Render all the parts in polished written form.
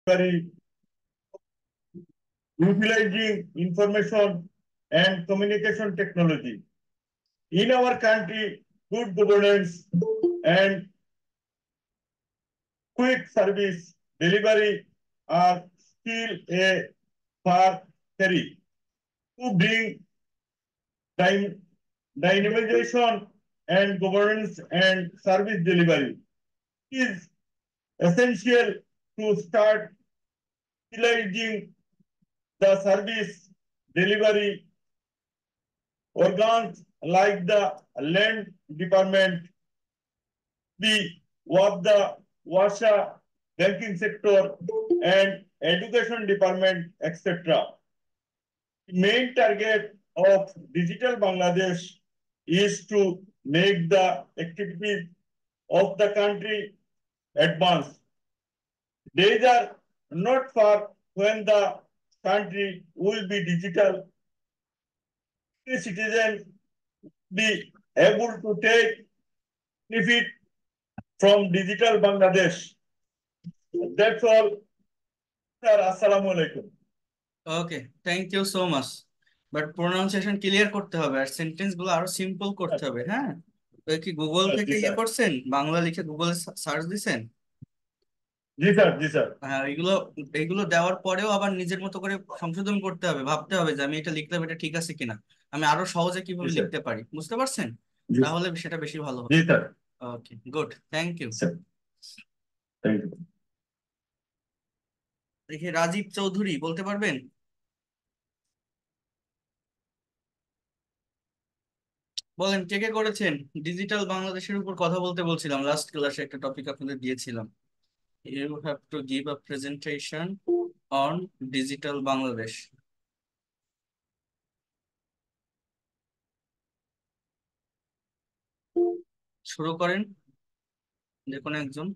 Very utilizing information and communication technology. In our country, good governance and quick service delivery are still a far carry to bring dynamization and governance and service delivery is essential to start utilizing the service delivery organs like the land department, the WAPDA, WASA, banking sector, and education department, etc. The main target of Digital Bangladesh is to make the activities of the country advance. Days are not far when the country will be digital. The citizens be able to take benefit from Digital Bangladesh. That's all. Sir, Assalamu alaikum. Okay, thank you so much. But pronunciation clear করতে হবে আর sentence গুলো আরো simple করতে হবে। হ্যাঁ, তো কি Google থেকে জি ইয়ে স্যার। করছেন, বাংলা লিখে গুগলে সার্চ দিছেন? জি স্যার, জি স্যার। হ্যাঁ, এগুলো এগুলো দেওয়ার পরেও আবার নিজের মতো করে সংশোধন করতে হবে, ভাবতে হবে যে আমি এটা লিখলাম এটা ঠিক আছে কিনা, আমি আরো সহজে জি কিভাবে স্যার। লিখতে পারি। বুঝতে পারছেন? জি তাহলে সেটা বেশি ভালো জি হবে। Sir. Okay, good, thank you. Sir, thank you. দেখি রাজীব চৌধুরী বলতে পারবেন? বলেন কে কে করেছেন। ডিজিটাল বাংলাদেশের উপর কথা বলতে বলছিলাম, লাস্ট ক্লাসে একটা টপিক আপনাদের দিয়েছিলাম। You have to give a presentation on digital Bangladesh. শুরু করেন যে কোনো একজন।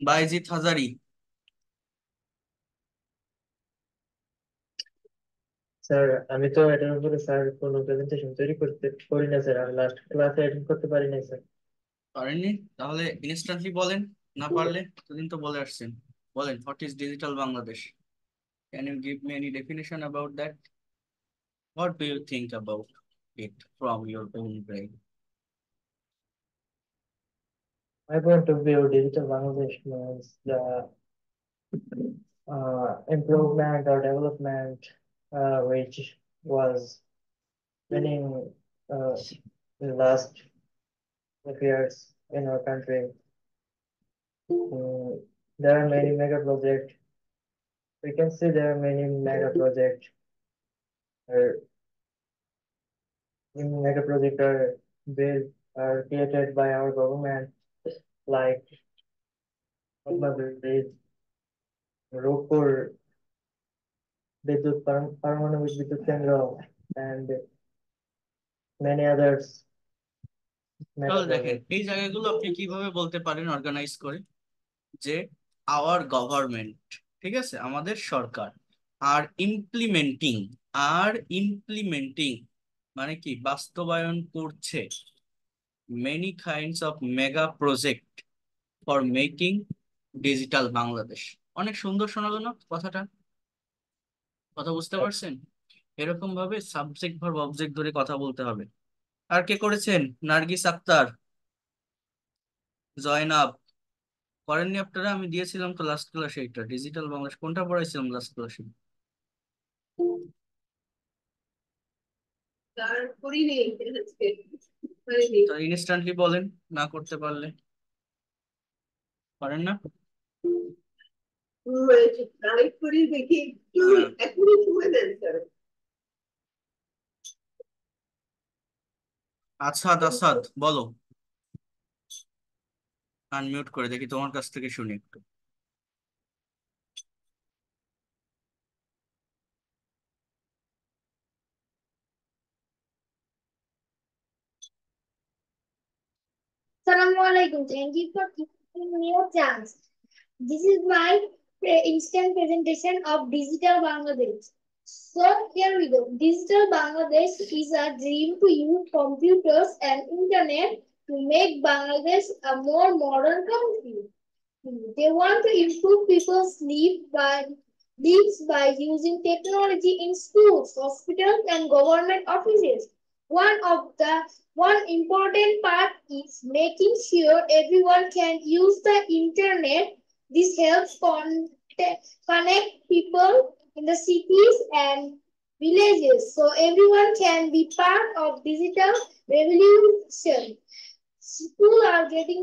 বাইজিৎ হাজারি। স্যার, আমি তো এটার উপরে স্যার কোনো প্রেজেন্টেশন তৈরি করতে করি না স্যার, আমি লাস্ট ক্লাসে অ্যাটেন্ড করতে পারি নাই স্যার। পারেননি? তাহলে ইনস্ট্যান্টলি বলেন, না পারলে এতদিন তো বলে আসছেন। বলেন, what is digital Bangladesh? Can you give me any definition about that? What do you think about it from your own brain? My point of view, digital Bangladesh means the improvement or development which was winning in the last years in our country. There are many mega projects. We can see there are many mega projects. Mega projects are built or created by our government, like Bangladesh, Rupur, Paramanu Vidyut Kendra, and many others. তাহলে Mega দেখেন projects. এই জায়গাগুলো আপনি কিভাবে বলতে পারেন organise করে, যে আওয়ার গভর্নমেন্ট, ঠিক আছে, আমাদের সরকার, আর ইমপ্লিমেন্টিং, আর ইমপ্লিমেন্টিং মানে কি, বাস্তবায়ন করছে many kinds of mega project for making digital Bangladesh. অনেক সুন্দর শোনালো না কথাটা? কথা বুঝতে পারছেন? এরকম ভাবে সাবজেক্ট ভার্ব অবজেক্ট ধরে কথা বলতে হবে। আর কে করেছেন? নার্গিস আক্তার, জয়নাব। করেননি আপনারা? আমি দিয়েছিলাম তো লাস্ট ক্লাসে, এটা ডিজিটাল বাংলাদেশ কোনটা পড়াইছিলাম লাস্ট ক্লাসে? তো ইনস্ট্যান্টলি বলেন, না করতে পারলে। পারেন না? আসাদ, আসাদ বলো। আনমিউট করে দেখি, তোমার কাছ থেকে শুনি একটু। Assalamualaikum. Thank you for giving me a chance. This is my instant presentation of Digital Bangladesh. So here we go. Digital Bangladesh is a dream to use computers and internet to make Bangladesh a more modern country. They want to improve people's lives by using technology in schools, hospitals, and government offices. One important part is making sure everyone can use the internet. This helps connect people in the cities and villages so everyone can be part of digital revolution. Schools are getting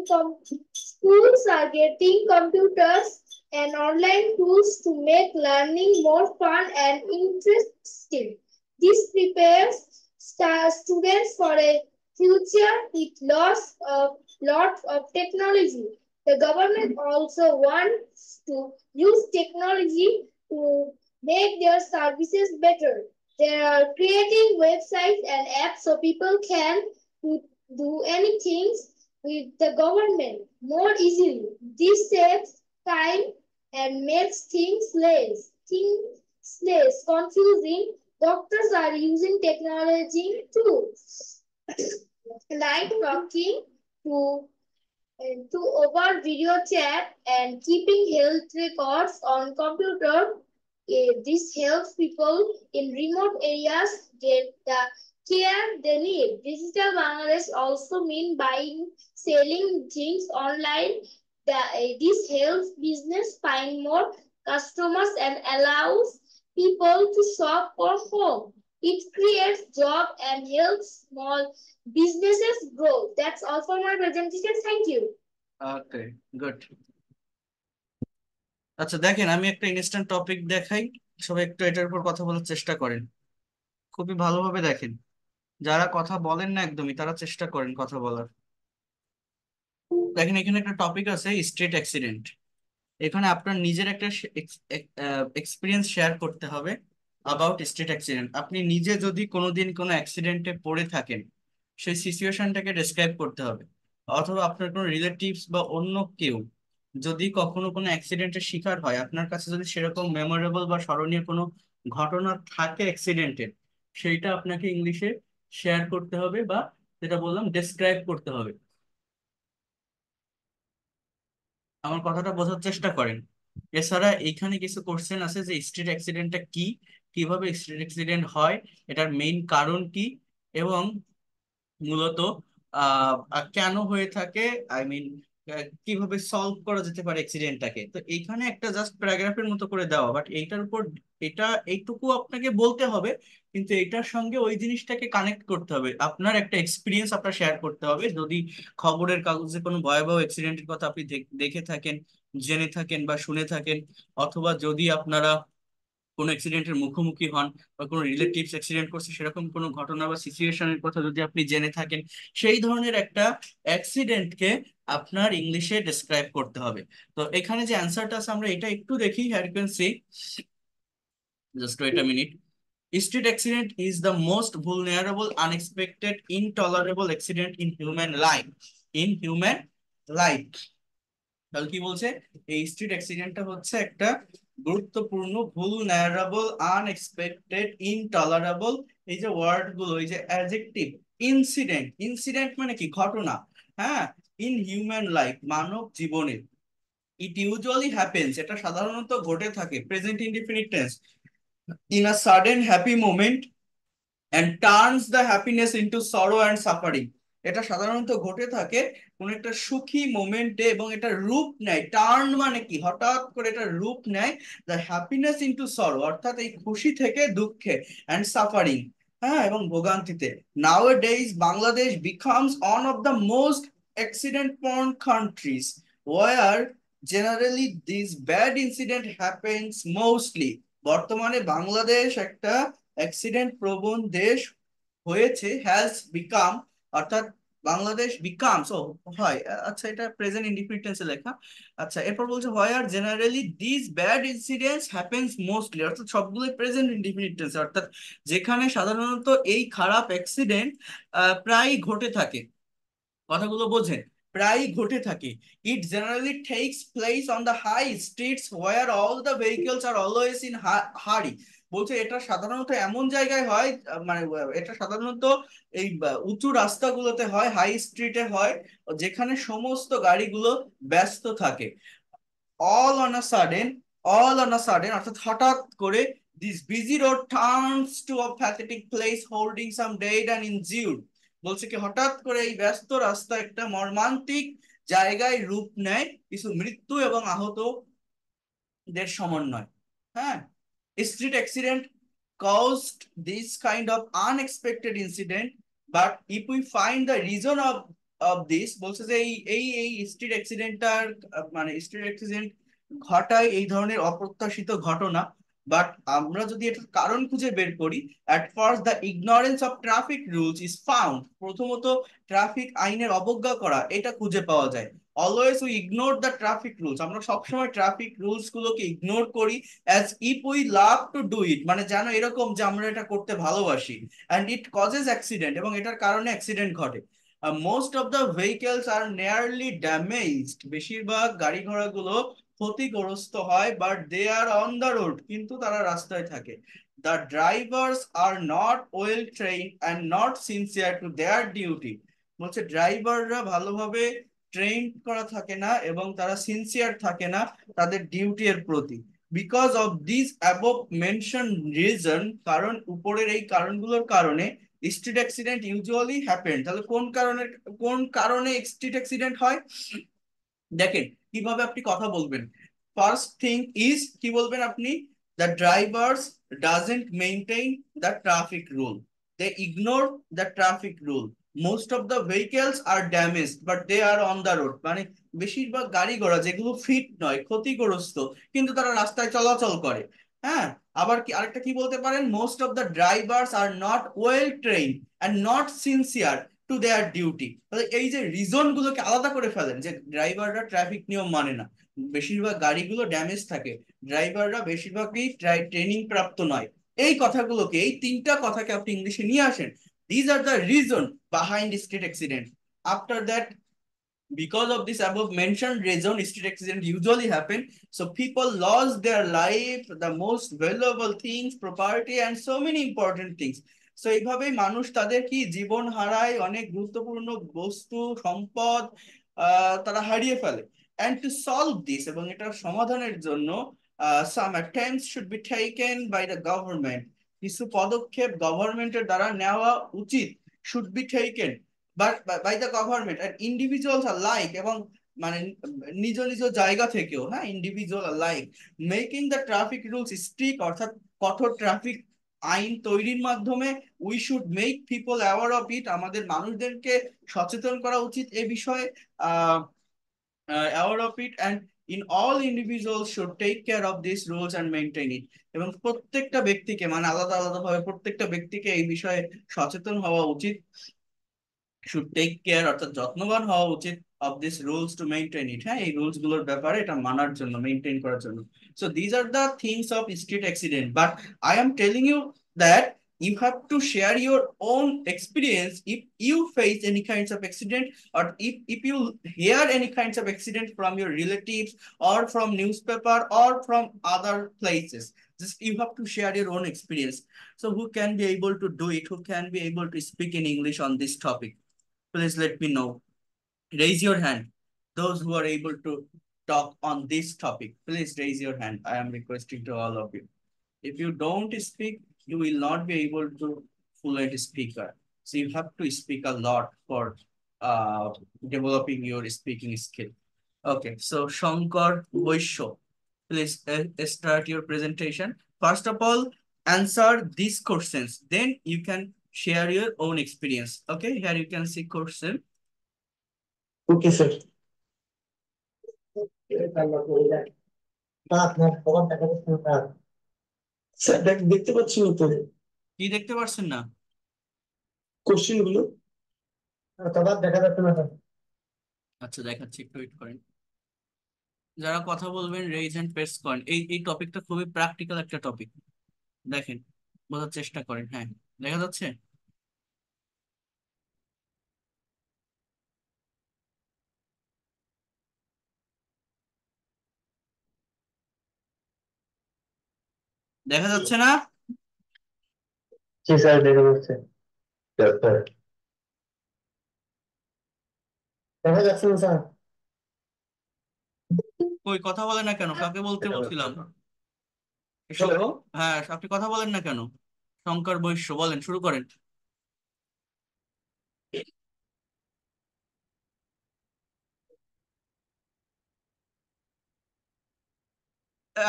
computers and online tools to make learning more fun and interesting. This prepares students for a future with lots of technology. The government also wants to use technology to make their services better. They are creating websites and apps so people can do anything with the government more easily. This saves time and makes things less confusing. Doctors are using technology too, like talking to over video chat and keeping health records on computer. This helps people in remote areas get the care they need. Digital Bangladesh also mean buying, selling things online. This helps business find more customers and allows people to shop from home. It creates job and helps small businesses grow. That's all for my presentation. Thank you. Okay, good. আচ্ছা দেখেন, আমি একটা instant topic দেখাই, সবাই একটু এটার উপর কথা বলার চেষ্টা করেন, খুবই ভালোভাবে দেখেন। যারা কথা বলেন না একদমই, তারা চেষ্টা করেন কথা বলার। দেখেন এখানে একটা টপিক আছে, স্ট্রিট অ্যাক্সিডেন্ট। এখানে আপনার নিজের একটা এক্সপিরিয়েন্স শেয়ার করতে হবে অ্যাবাউট স্ট্রিট অ্যাক্সিডেন্ট। আপনি নিজে যদি কোনোদিন কোনো অ্যাক্সিডেন্টে পড়ে থাকেন, সেই সিচুয়েশনটাকে ডেসক্রাইব করতে হবে। অথবা আপনার কোনো রিলেটিভস বা অন্য কেউ যদি কখনো কোনো অ্যাক্সিডেন্টের শিকার হয়, আপনার কাছে যদি সেরকম মেমোরেবল বা স্মরণীয় কোনো ঘটনা থাকে অ্যাক্সিডেন্টের, সেইটা আপনাকে ইংলিশে শেয়ার করতে হবে, বা যেটা বললাম ডেসক্রাইব করতে হবে। আমার কথাটা বোঝার চেষ্টা করেন। এছাড়া এইখানে কিছু কোশ্চেন আছে যে স্ট্রিট অ্যাক্সিডেন্টটা কি, কিভাবে স্ট্রিট অ্যাক্সিডেন্ট হয়, এটার মেইন কারণ কি, এবং মূলত কেন হয়ে থাকে, আই মিন কিভাবে সলভ করা যেতে পারে অ্যাক্সিডেন্টটাকে। তো এইখানে একটা জাস্ট প্যারাগ্রাফের মতো করে দেওয়া, বাট এইটার উপর এইটুকু আপনাকে বলতে হবে, কিন্তু এটার সঙ্গে ওই জিনিসটাকে কানেক্ট করতে হবে। আপনার একটা এক্সপিরিয়েন্স আপনার শেয়ার করতে হবে। যদি খবরের কাগজে কোনো ভয়াবহ অ্যাক্সিডেন্টের কথা আপনি দেখে থাকেন, জেনে থাকেন বা শুনে থাকেন, অথবা যদি আপনারা কোনো অ্যাক্সিডেন্টের মুখোমুখি হন বা কোনো রিলেটিভস অ্যাক্সিডেন্ট করছে, সেরকম কোনো ঘটনা বা সিচুয়েশনের কথা যদি আপনি জেনে থাকেন, সেই ধরনের একটা অ্যাক্সিডেন্টকে আপনার ইংলিশে ডেসক্রাইব করতে হবে। তো এখানে যে অ্যান্সারটা আছে আমরা এটা একটু দেখি। Here you can see, just wait a minute. Street accident is the most vulnerable, unexpected, intolerable accident in human life. In human life. তাহলে কি বলছে, এই স্ট্রিট অ্যাক্সিডেন্টটা হচ্ছে একটা গুরুত্বপূর্ণ, ভুলনারেবল, আনএক্সপেক্টেড, ইনটলারেবল, এই যে ওয়ার্ড গুলো, এই যে অ্যাডজেক্টিভ, ইনসিডেন্ট। ইনসিডেন্ট মানে কি, ঘটনা, হ্যাঁ, ইন হিউম্যান লাইফ, মানব জীবনে। ইট ইউজুয়ালি হ্যাপেন্স, এটা সাধারণত ঘটে থাকে, present indefinite tense, in a sudden happy moment and turns the happiness into sorrow and suffering. এটা সাধারণত ঘটে থাকে কোন একটা সুখী মোমেন্টে, এবং এটা রূপ নেয়, টার্ন মানে কি, হঠাৎ করে এটা রূপ নেয়, দ্য হ্যাপিনেস ইনটু সরো, অর্থাৎ এই খুশি থেকে দুঃখে, অ্যান্ড সাফারিং, হ্যাঁ, এবং ভোগান্তিতে। Nowadays Bangladesh becomes one of the most accident prone countries where generally these bad incident happens mostly. বর্তমানে বাংলাদেশ একটা অ্যাক্সিডেন্ট প্রবণ দেশ হয়েছে, হ্যাজ বিকাম, অর্থাৎ বাংলাদেশ বিকামস, ও হয়, আচ্ছা এটা প্রেজেন্ট ইনডিফিনিট টেন্সে লেখা। আচ্ছা এরপর বলছে where generally this bad incidents happens mostly, অর্থাৎ সবগুলোই প্রেজেন্ট ইনডিফিনিট টেন্সে, অর্থাৎ যেখানে সাধারণত এই খারাপ অ্যাক্সিডেন্ট প্রায় ঘটে থাকে। কথাগুলো বোঝেন, প্রায় ঘটে থাকে। It generally takes place on the high streets where all the vehicles are always in hurry. বলছে এটা সাধারণত এমন জায়গায় হয়, মানে এটা সাধারণত এই উঁচু রাস্তাগুলোতে হয়, হাই স্ট্রিটে হয়, যেখানে সমস্ত গাড়িগুলো ব্যস্ত থাকে। All on a sudden, all on a sudden অর্থাৎ হঠাৎ করে, this busy road turns to a pathetic place holding some dead and injured. বলছে কি হঠাৎ করে এই ব্যস্ত রাস্তা একটা মর্মান্তিক জায়গায় রূপ নেয় কিছু মৃত্যু এবং আহতদের সমন্বয়। হ্যাঁ, street accident caused this kind of unexpected incident, but if we find the reason of this, বলছে যে এই স্ট্রিট অ্যাক্সিডেন্টটার মানে স্ট্রিট অ্যাক্সিডেন্ট ঘটায় এই ধরনের অপ্রত্যাশিত ঘটনা, বাট আমরা যদি এটার কারণ খুঁজে বের করি, at first the ignorance of traffic rules is found, প্রথমত ট্রাফিক আইনের অবজ্ঞা করা এটা খুঁজে পাওয়া যায়। Always we ignore the traffic rules, আমরা সবসময় ট্রাফিক রুলস গুলোকে ইগনোর করি as if we love to do it, মানে যেন এরকম যে আমরা এটা করতে ভালোবাসি, অ্যান্ড ইট কজেস অ্যাক্সিডেন্ট, এবং এটার কারণে অ্যাক্সিডেন্ট ঘটে। Most of the vehicles are nearly damaged, বেশিরভাগ গাড়ি ঘোড়াগুলো ক্ষতিগ্রস্ত হয়, but they are on the road, কিন্তু তারা রাস্তায় থাকে। The drivers are not well train and not sincere to their duty, বলছে ড্রাইভাররা ভালোভাবে ট্রেন করা থাকে না এবং তারা সিনসিয়ার থাকে না তাদের ডিউটি এর প্রতি। Because of this above mention reason, কারণ উপরের এই কারণগুলোর কারণে স্ট্রিট অ্যাক্সিডেন্ট ইউজুয়ালি হ্যাপেন। তাহলে কোন কারণে স্ট্রিট অ্যাক্সিডেন্ট হয়? দেখেন কিভাবে আপনি কথা বলবেন। ফার্স্ট থিং ইজ, কি বলবেন আপনি? The drivers doesn't maintain the traffic rule, they ignore the traffic rule, most of the vehicles are damage but they are on the road, মানে বেশিরভাগ গাড়ি ঘোড়া যেগুলো ফিট নয়, ক্ষতিগ্রস্ত, কিন্তু তারা রাস্তায় চলাচল করে। হ্যাঁ, আবার কি আরেকটা কি বলতে পারেন? Most of the drivers are not well train and not sincere to their duty. তাহলে এই যে রিজন গুলোকে আলাদা করে ফেলেন, যে ড্রাইভাররা ট্রাফিক নিয়ম মানে না, বেশিরভাগ গাড়িগুলো ড্যামেজ থাকে, ড্রাইভাররা বেশিরভাগই ট্রেনিং প্রাপ্ত নয়, এই কথাগুলোকে, এই তিনটা কথাকে আপনি ইংলিশে নিয়ে আসেন। These are the reason behind street accident. After that, because of this above mentioned reason, street accident usually happen, so people lost their life, the most valuable things, property and so many important things. So এইভাবেই মানুষ তাদের কি জীবন হারায়, অনেক গুরুত্বপূর্ণ বস্তু সম্পদ তারা হারিয়ে ফেলে। and to solve this, এবং এটার সমাধানের জন্য some attempts should be taken by the government, কিছু পদক্ষেপ গভর্নমেন্টের দ্বারা নেওয়া উচিত, should be taken by the government and individuals are like, এবং মানে নিজ নিজ জায়গা থেকেও, হ্যাঁ, individual are like, making the traffic rules strict, অর্থাৎ কঠোর ট্রাফিক আইন তৈরির মাধ্যমে we should make people aware of it, আমাদের মানুষদেরকে সচেতন করা উচিত এ বিষয়ে, aware of it, and in all individuals should take care of this rules and maintain it, এবং প্রত্যেকটা ব্যক্তিকে মানে আলাদা আলাদা ভাবে প্রত্যেকটা ব্যক্তিকে এই বিষয়ে সচেতন হওয়া উচিত, should take care অর্থাৎ যত্নবান হওয়া উচিত of these rules to maintain it, হ্যাঁ, এই রুলস গুলোর ব্যাপারে এটা মানার জন্য, মেইনটেইন করার জন্য। So these are the things of street accident, but I am telling you that you have to share your own experience if you face any kinds of accident, or if you hear any kinds of accident from your relatives or from newspaper or from other places. Just you have to share your own experience. So who can be able to do it, who can be able to speak in English on this topic? Please let me know. Raise your hand. Those who are able to talk on this topic, please raise your hand. I am requesting to all of you. If you don't speak, you will not be able to fluent speaker. So you have to speak a lot for developing your speaking skill. Okay, so Shankar Boisho, please start your presentation. First of all, answer these questions. Then you can share your own experience. Okay, here you can see question. Okay sir. আপনার খবর দেখা যাচ্ছে না sir, দেখতে পাচ্ছি না তো কি দেখতে পারছেন না? কোশ্চেন গুলো কবার দেখা যাচ্ছে না স্যার। আচ্ছা দেখাচ্ছি, একটু ওয়েট করেন। যারা কথা বলবেন রেইজ হ্যান্ড প্রেস করেন। এই টপিকটা খুবই প্র্যাকটিক্যাল একটা টপিক, দেখেন বোঝার চেষ্টা করেন। হ্যাঁ, দেখা যাচ্ছে? দেখা যাচ্ছে না? জি স্যার, দেখে বলছে। দেখা যাচ্ছে না স্যার। কই কথা বলেন না কেন? কাকে বলতে বলছিলাম? হ্যাঁ, আপনি কথা বলেন না কেন? শঙ্কর বৈশ্য, বলেন, শুরু করেন।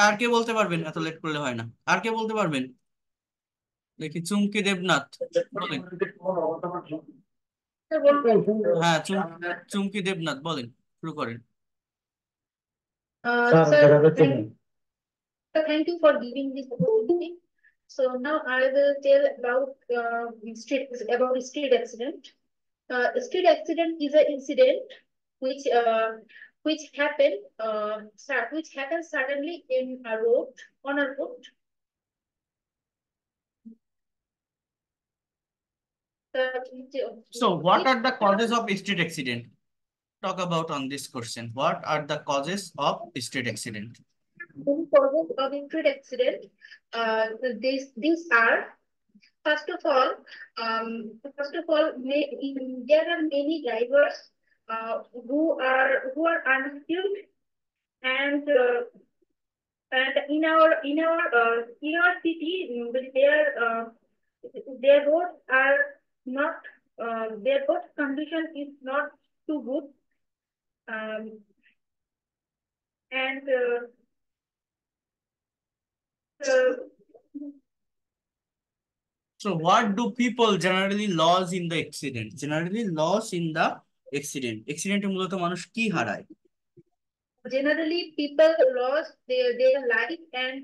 আর কে বলতে পারবেন? এত লেট করলে হয় না। আর কে বলতে পারবেন? দেখি, চুমকি দেবনাথ, বলেন। হ্যাঁ, চুমকি দেবনাথ, বলেন, শুরু করেন। স্যার Sir, দেখা যাচ্ছে না। thank you for giving this opportunity. So now I will tell about street accident. Street accident is an incident which which happen which happens suddenly in a road on a road. So, what are the causes of street accident? Talk about on this question. What are the causes of street accident? The causes of street accident. These are first of all, there are many drivers who are unskilled, and in our city, their roads are not their road condition is not too good, um, and uh, So, what do people generally lose in the accident? Generally loss in the accident. Accident এ মূলত মানুষ কি হারায়? generally people lost their life and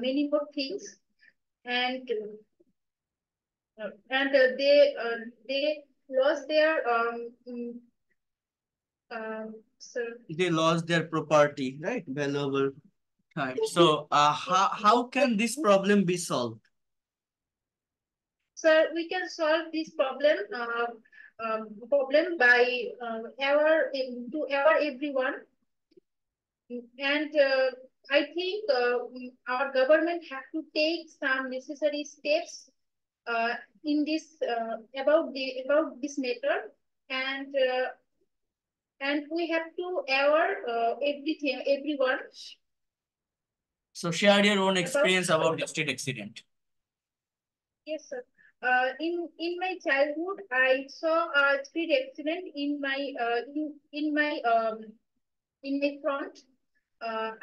many more things, and they lost their so They lost their property, right? Valuable time. So, how can this problem be solved? so we can solve this problem by to everyone, and I think our government have to take some necessary steps in this about this matter, and we have to aware everyone. So, share your own About experience about the street accident. Yes, sir. In my childhood, I saw a street accident in my front.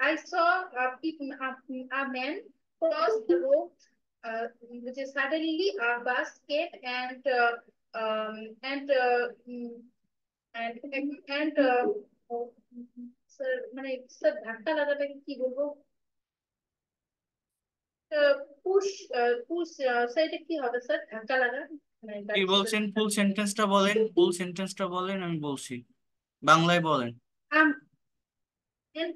I saw a man cross the road, which is suddenly a bus came um, and uh, mm, and sir, মানে sir ধাক্কা লাগাটাকে কি বলবো? Push push সাইডে কি হবে sir, ধাক্কা লাগা মানে কি বলছেন? ফুল সেন্টেন্সটা বলেন, ফুল সেন্টেন্সটা বলেন, আমি বলছি, বাংলায় বলেন।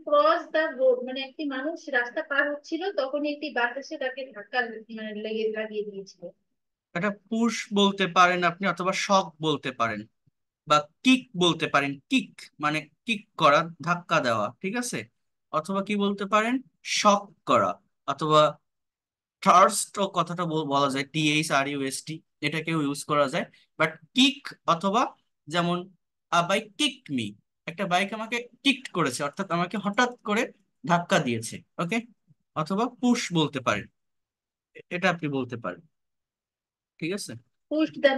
ক্রস দা রোড মানে একটি মানুষ রাস্তা পার হচ্ছিল, তখন একটি বাস এসে তাকে ধাক্কা মানে লাগিয়ে দিয়েছিল। এটা পুশ বলতে পারেন আপনি, অথবা শক বলতে পারেন, বা কিক বলতে পারেন। কিক মানে কিক করা, ধাক্কা দেওয়া, ঠিক আছে? অথবা কি বলতে পারেন, শক করা, অথবা থার্স্ট ও কথাটা বলা যায়, THRUST, এটাকেও ইউজ করা যায়। বাট কিক অথবা, যেমন আ বাইক কিক মি, একটা বাইক আমাকে কিক করেছে, অর্থাৎ আমাকে হঠাৎ করে ধাক্কা দিয়েছে, ওকে? অথবা পুশ বলতে পারেন, এটা আপনি বলতে পারেন, ঠিক আছে? Push the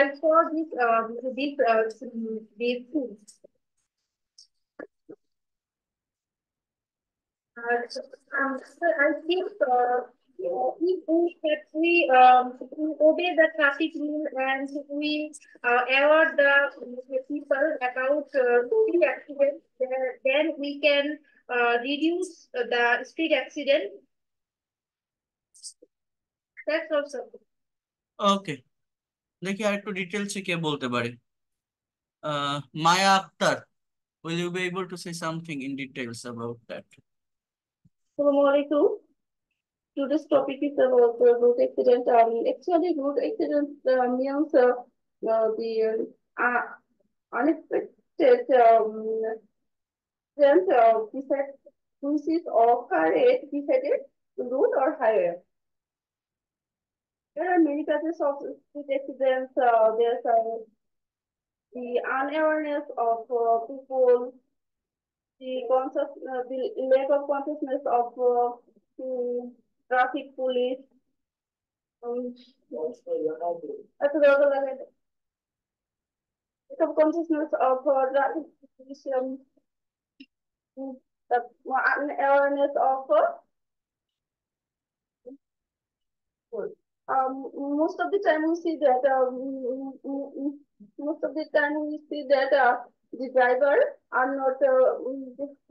I saw these things. So I think if we obey the traffic rule and we aware the people about street accidents, then we can reduce the street accident. That's also. ওকে, দেখি আর একটু ডিটেলসে কে বলতে পারে। মায়া Akter, will you be able to say something in details about that? Assalamualaikum. Today's topic is about road accident. Actually, road accident means the unexpected event which is occurred beside road or highway. There are many causes of street accidents. There's the unawareness of people, the lack of consciousness of traffic police. At the lack of consciousness of traffic police, the unawareness of most of the time we see that most of the time we see that the driver are not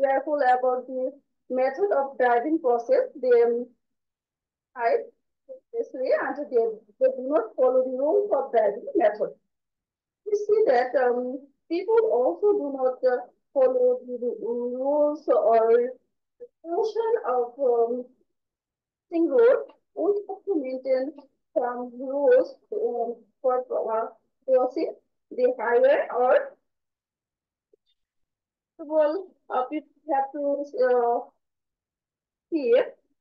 careful about the method of driving process. They hide this way and they do not follow the rules of driving method. We see that people also do not follow the rules or portion of road. We have to maintain some rules for crossing the highway, or well, people have to see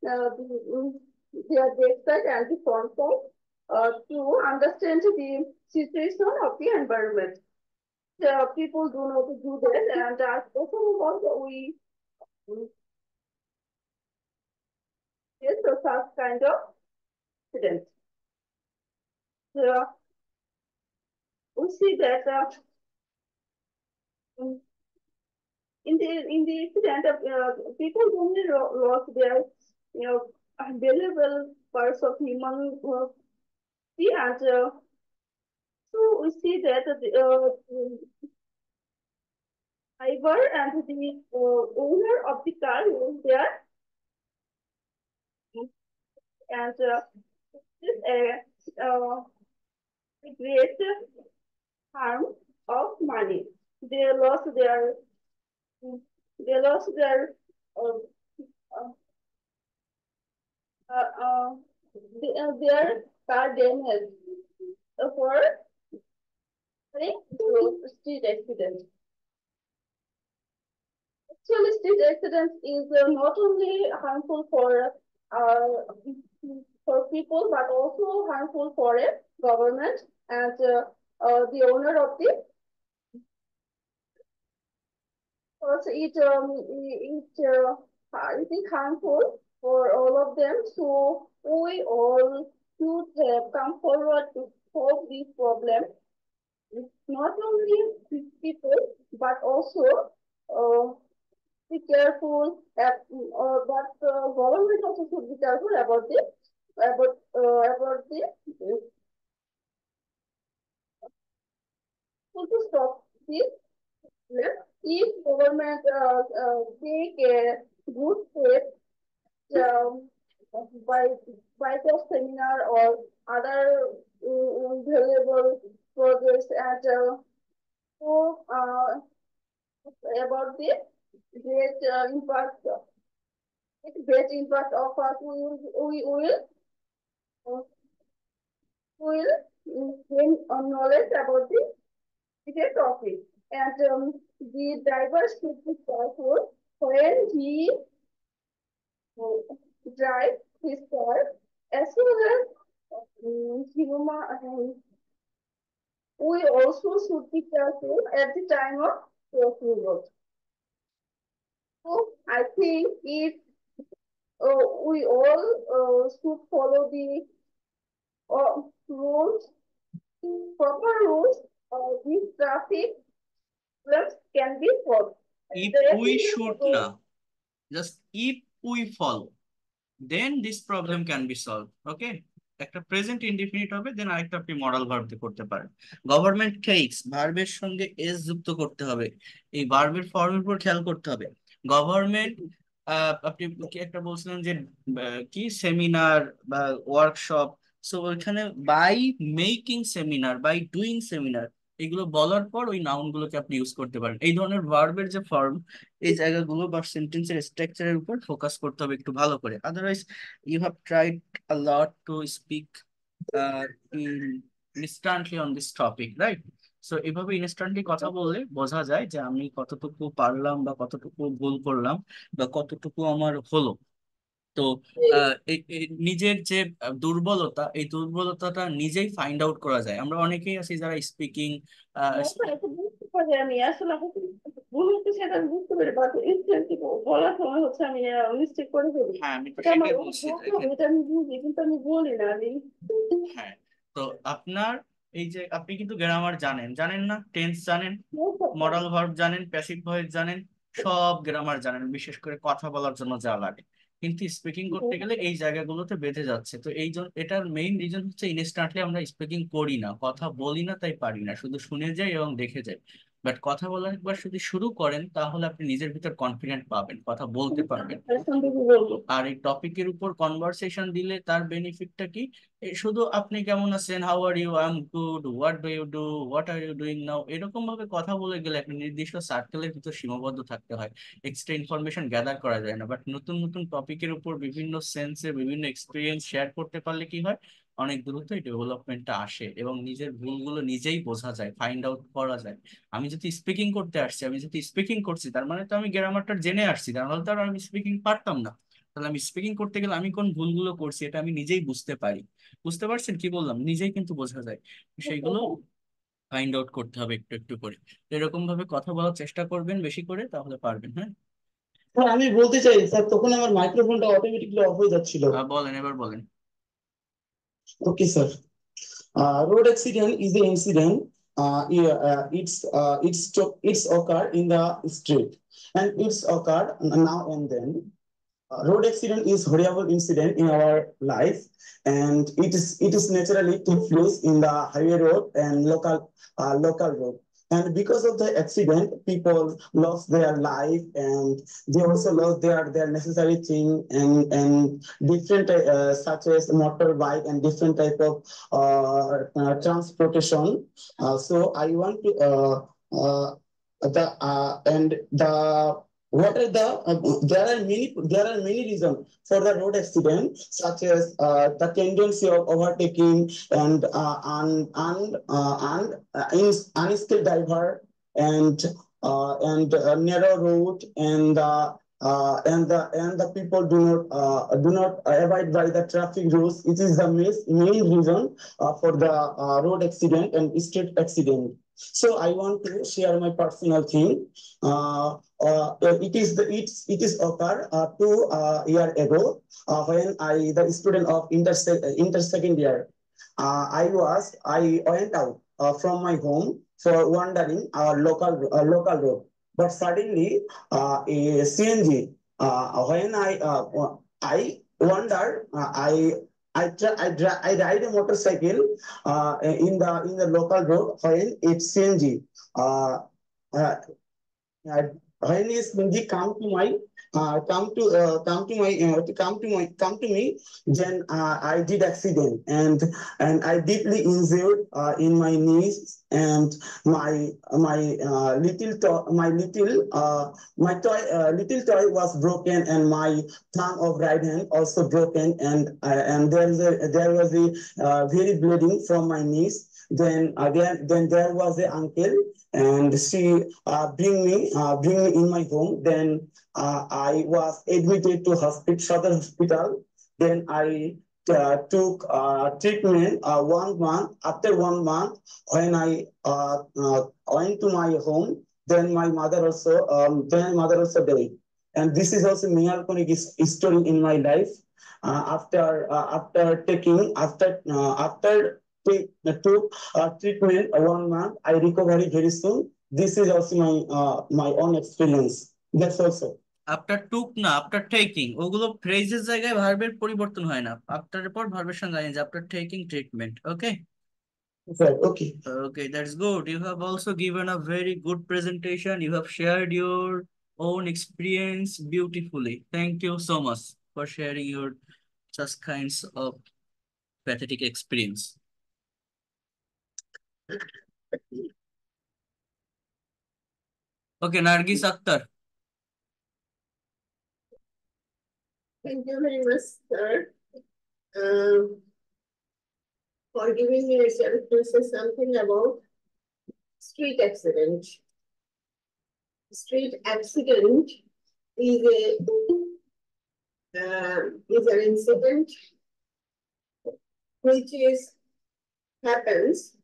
their backside and the front side to understand the situation of the environment. People do not do that, and also what we face such kind of accidents. We see that in the incident of people only lost their valuable parts of human body, and so we see that the driver and the owner of the car was there, and this a great harm of money. They lost their uh, their car damage for street accident. Actually, street accidents is not only harmful for people, but also harmful for a government and the owner of the. Also, it is harmful for all of them. So we all should have come forward to solve this problem. Not only people, but also be careful. But government also should be careful about the to stop this. If government take a good step by the seminar or other valuable projects, and so about the great impact of us, we will gain knowledge about the topic, and the driver should be careful when he drive his car, as well as we also should be careful at the time of crossing road. So I think if we all should follow the rules, proper rules, these traffic problems can be solved. If we should now, just if we follow, then this problem can be solved. Okay, একটা present indefinite হবে, দেন আরেকটা আপনি modal verb দিয়ে করতে পারেন। Government text ভার্বের সঙ্গে S যুক্ত করতে হবে, এই ভার্বের ফর্মের উপর খেয়াল করতে হবে। গভর্নমেন্ট আপনি কি একটা বলছিলেন যে কি সেমিনার বা ওয়ার্কশপ, সো ওইখানে by making seminar, by doing seminar, এগুলো বলার পর ওই নাউন গুলোকে আপনি ইউজ করতে পারেন। এই ধরনের ভার্বের যে ফর্ম, এই জায়গাগুলো বা সেন্টেন্সের স্ট্রাকচারের উপর ফোকাস করতে হবে একটু ভালো করে। Otherwise you have tried a lot to speak instantly on this topic, right? So এভাবে ইনস্ট্যান্টলি কথা বললে বোঝা যায় যে আমি কতটুকু পারলাম বা কতটুকু ভুল করলাম বা কতটুকু আমার হলো। তো নিজের যে দুর্বলতা, এই দুর্বলতাটা নিজেই ফাইন্ড আউট করা যায়। আমরা অনেকেই আছি যারা স্পিকিং এটা বুঝতে পারি আমি আসলে আমাকে ভুল হচ্ছে সেটা আমি বুঝতে পারি, বাট ইনস্ট্যান্টলি বলার সময় হচ্ছে আমি মিস্টেক করে ফেলি। হ্যাঁ আমি তো এটা আমার সেটাই বলতে বলছি হবে, দেখেন। এটা আমি বুঝি কিন্তু আমি বলি না আমি। হ্যাঁ, তো আপনার এই যে আপনি কিন্তু গ্রামার জানেন, জানেন না? টেন্স জানেন, মডাল ভার্ব জানেন, প্যাসিভ ভয়েস জানেন, সব গ্রামার জানেন, বিশেষ করে কথা বলার জন্য যা লাগে। কিন্তু স্পিকিং করতে গেলে এই জায়গাগুলোতে বেঁধে যাচ্ছে। তো এই জন্য এটার মেইন রিজন হচ্ছে ইনস্ট্যান্টলি আমরা স্পিকিং করি না, কথা বলি না, তাই পারি না, শুধু শুনে যাই এবং দেখে যাই। বাট কথা বলা একবার যদি শুরু করেন তাহলে আপনি নিজের ভিতর কনফিডেন্ট পাবেন, কথা বলতে পারবেন। আর এই টপিকের উপর কনভারসেশন দিলে তার বেনিফিটটা কি? শুধু আপনি কেমন আছেন, how are you, I am good, what do you do, what are you doing now, এরকম ভাবে কথা বলে গেলে একটা নির্দিষ্ট সার্কেলের ভিতর সীমাবদ্ধ থাকতে হয়, এক্সট্রা ইনফরমেশন গ্যাদার করা যায় না। বাট নতুন নতুন টপিকের উপর বিভিন্ন সেন্সে বিভিন্ন এক্সপিরিয়েন্স শেয়ার করতে পারলে কি হয়, অনেক দ্রুতই ডেভেলপমেন্টটা আসে এবং নিজের ভুলগুলো নিজেই বোঝা যায়, ফাইন্ড আউট করা যায়। আমি যদি স্পিকিং করতে আসছি, আমি যদি স্পিকিং করছি, তার মানে তো আমি গ্রামারটা জেনে আসছি, তার মানে তো আর আমি স্পিকিং পারতাম না। তাহলে আমি স্পিকিং করতে গেলে আমি কোন ভুলগুলো করছি এটা আমি নিজেই বুঝতে পারি। বুঝতে পারছেন কি বললাম? নিজেই কিন্তু বোঝা যায়, সেইগুলো ফাইন্ড আউট করতে হবে একটু একটু করে। এরকম ভাবে কথা বলার চেষ্টা করবেন বেশি করে, তাহলে পারবেন। হ্যাঁ, স্যার আমি বলতে চাই স্যার, তখন আমার মাইক্রোফোনটা অটোমেটিকলি অফ হয়ে যাচ্ছিল। বলেন, এবার বলেন। Okay sir. Road accident is the incident. Yeah, it's occur in the street, and it's occur now and then. Road accident is horrible incident in our life, and it is naturally take place in the highway road and local road. And because of the accident, people lost their life, and they also lost their necessary thing, and different such as motorbike and different type of transportation. So I want to the and the what are the there are many reasons for the road accident, such as the tendency of overtaking and unskilled driver, and narrow road, and the people do not abide by the traffic rules. It is the main reason for the road accident and street accident. So I want to share my personal thing. It is occur 2 year ago, when I the student of inter second year. I went out from my home for wandering local road, but suddenly a CNG, when I wander, I ride a motorcycle in the local road, when it's CNG. Uh, uh, uh, when is Minji come to me, then I did accident, and I deeply injured in my knees, and my little toy was broken, and my thumb of right hand also broken, and there was a very bleeding from my knees. Then there was a uncle, and she bring me in my home. Then I was admitted to Sodar Hospital. Then I took treatment 1 month. After 1 month, when I went to my home, then my mother also died. And this is also melancholic story in my life. After took treatment 1 month, I recovered very soon. This is also my own experience. That's also. After took না, after taking, ওগুলো ফ্রেজের জায়গায় ভার্বের পরিবর্তন হয় না। আফটারের পর ভার্বের সঙ্গে ING, after taking treatment. Okay, Right. Okay. okay, that's good. You have also given a very good presentation. You have shared your own experience beautifully. Thank you so much for sharing your such kinds of pathetic experience. Okay, Nargis Akhtar. Thank you very much, sir, for giving me a chance to say something about street accident. Street accident is a is an incident which happens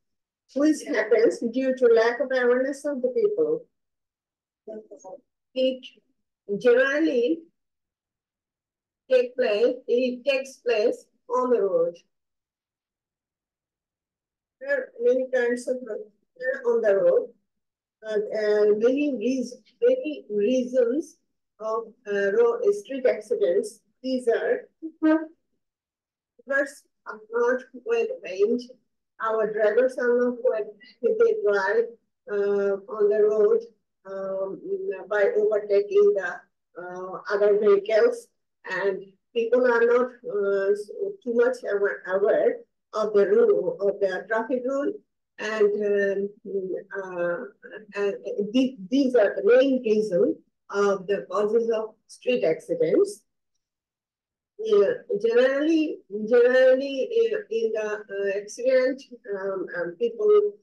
due to lack of awareness of the people. It generally takes place on the road. There are many kinds of on the road, and many reasons of street accidents. These are drivers are not well trained. Our drivers are not well. They drive on the road by overtaking the other vehicles, and people are not too much aware of the rule of the traffic rule, and these are the main reasons of the causes of street accidents. Generally, in the accident, people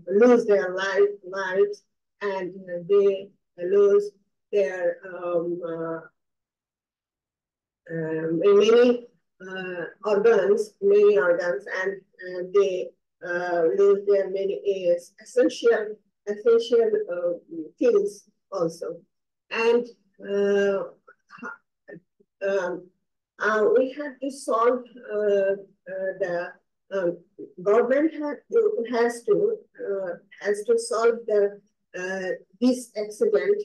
lose their lives, and they lose their many organs, and they lose their many essential things also. And we have to solve the government has to solve this accident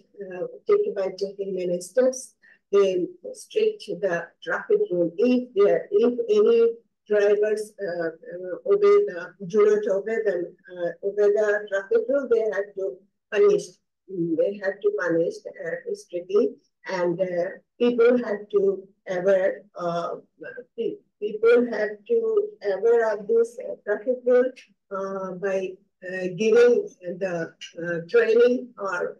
by taking many steps. They strict the traffic rule. If any drivers do not obey the traffic rule, they have to punish. They have to punish strictly, and people have to aware. People have to aware of this traffic rule by giving the training or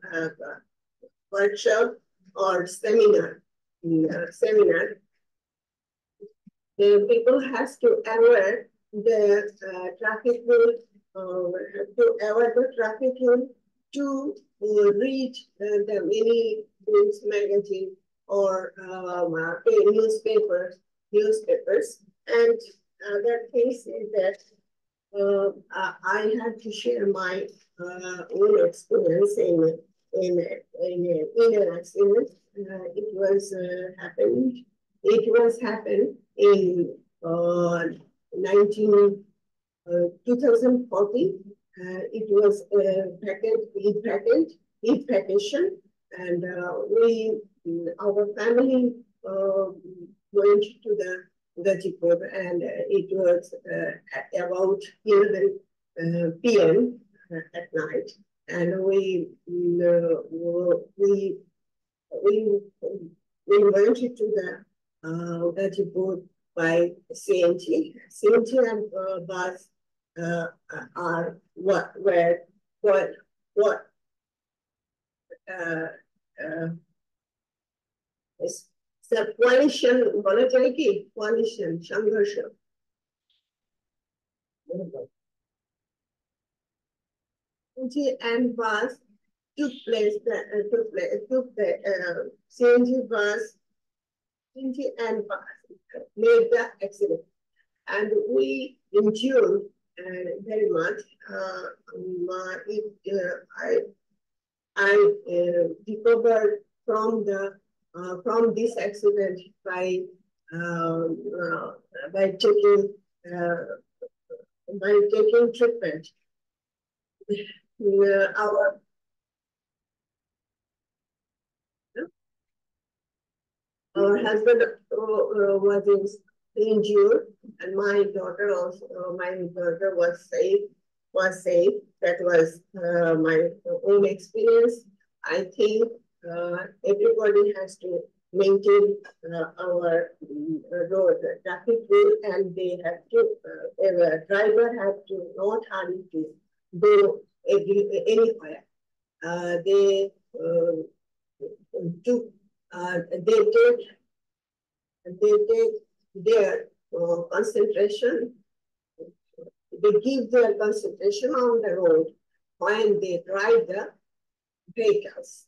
workshop or seminar. The people has to aware the traffic rule, to aware the traffic rule to read the many news magazine or newspapers. And other things is that I had to share my own experience in an accident. It was happened in 2014. It was vacation, and our family went to the Gazipur, and it was about 11 p.m. At night, and we went to the Gazipur by CNG. CNG and bus are what the coalition, coalition, Sangharsha. CNG and bus took the CNG and bus made the accident, and we endured very much. I recovered from this accident by taking treatment. Our husband was injured, and my daughter was safe. That was my own experience. I think everybody has to maintain our road traffic rule, and they have to. A driver have to not hurry to go anywhere. They take their concentration. They give their concentration on the road when they drive the vehicles.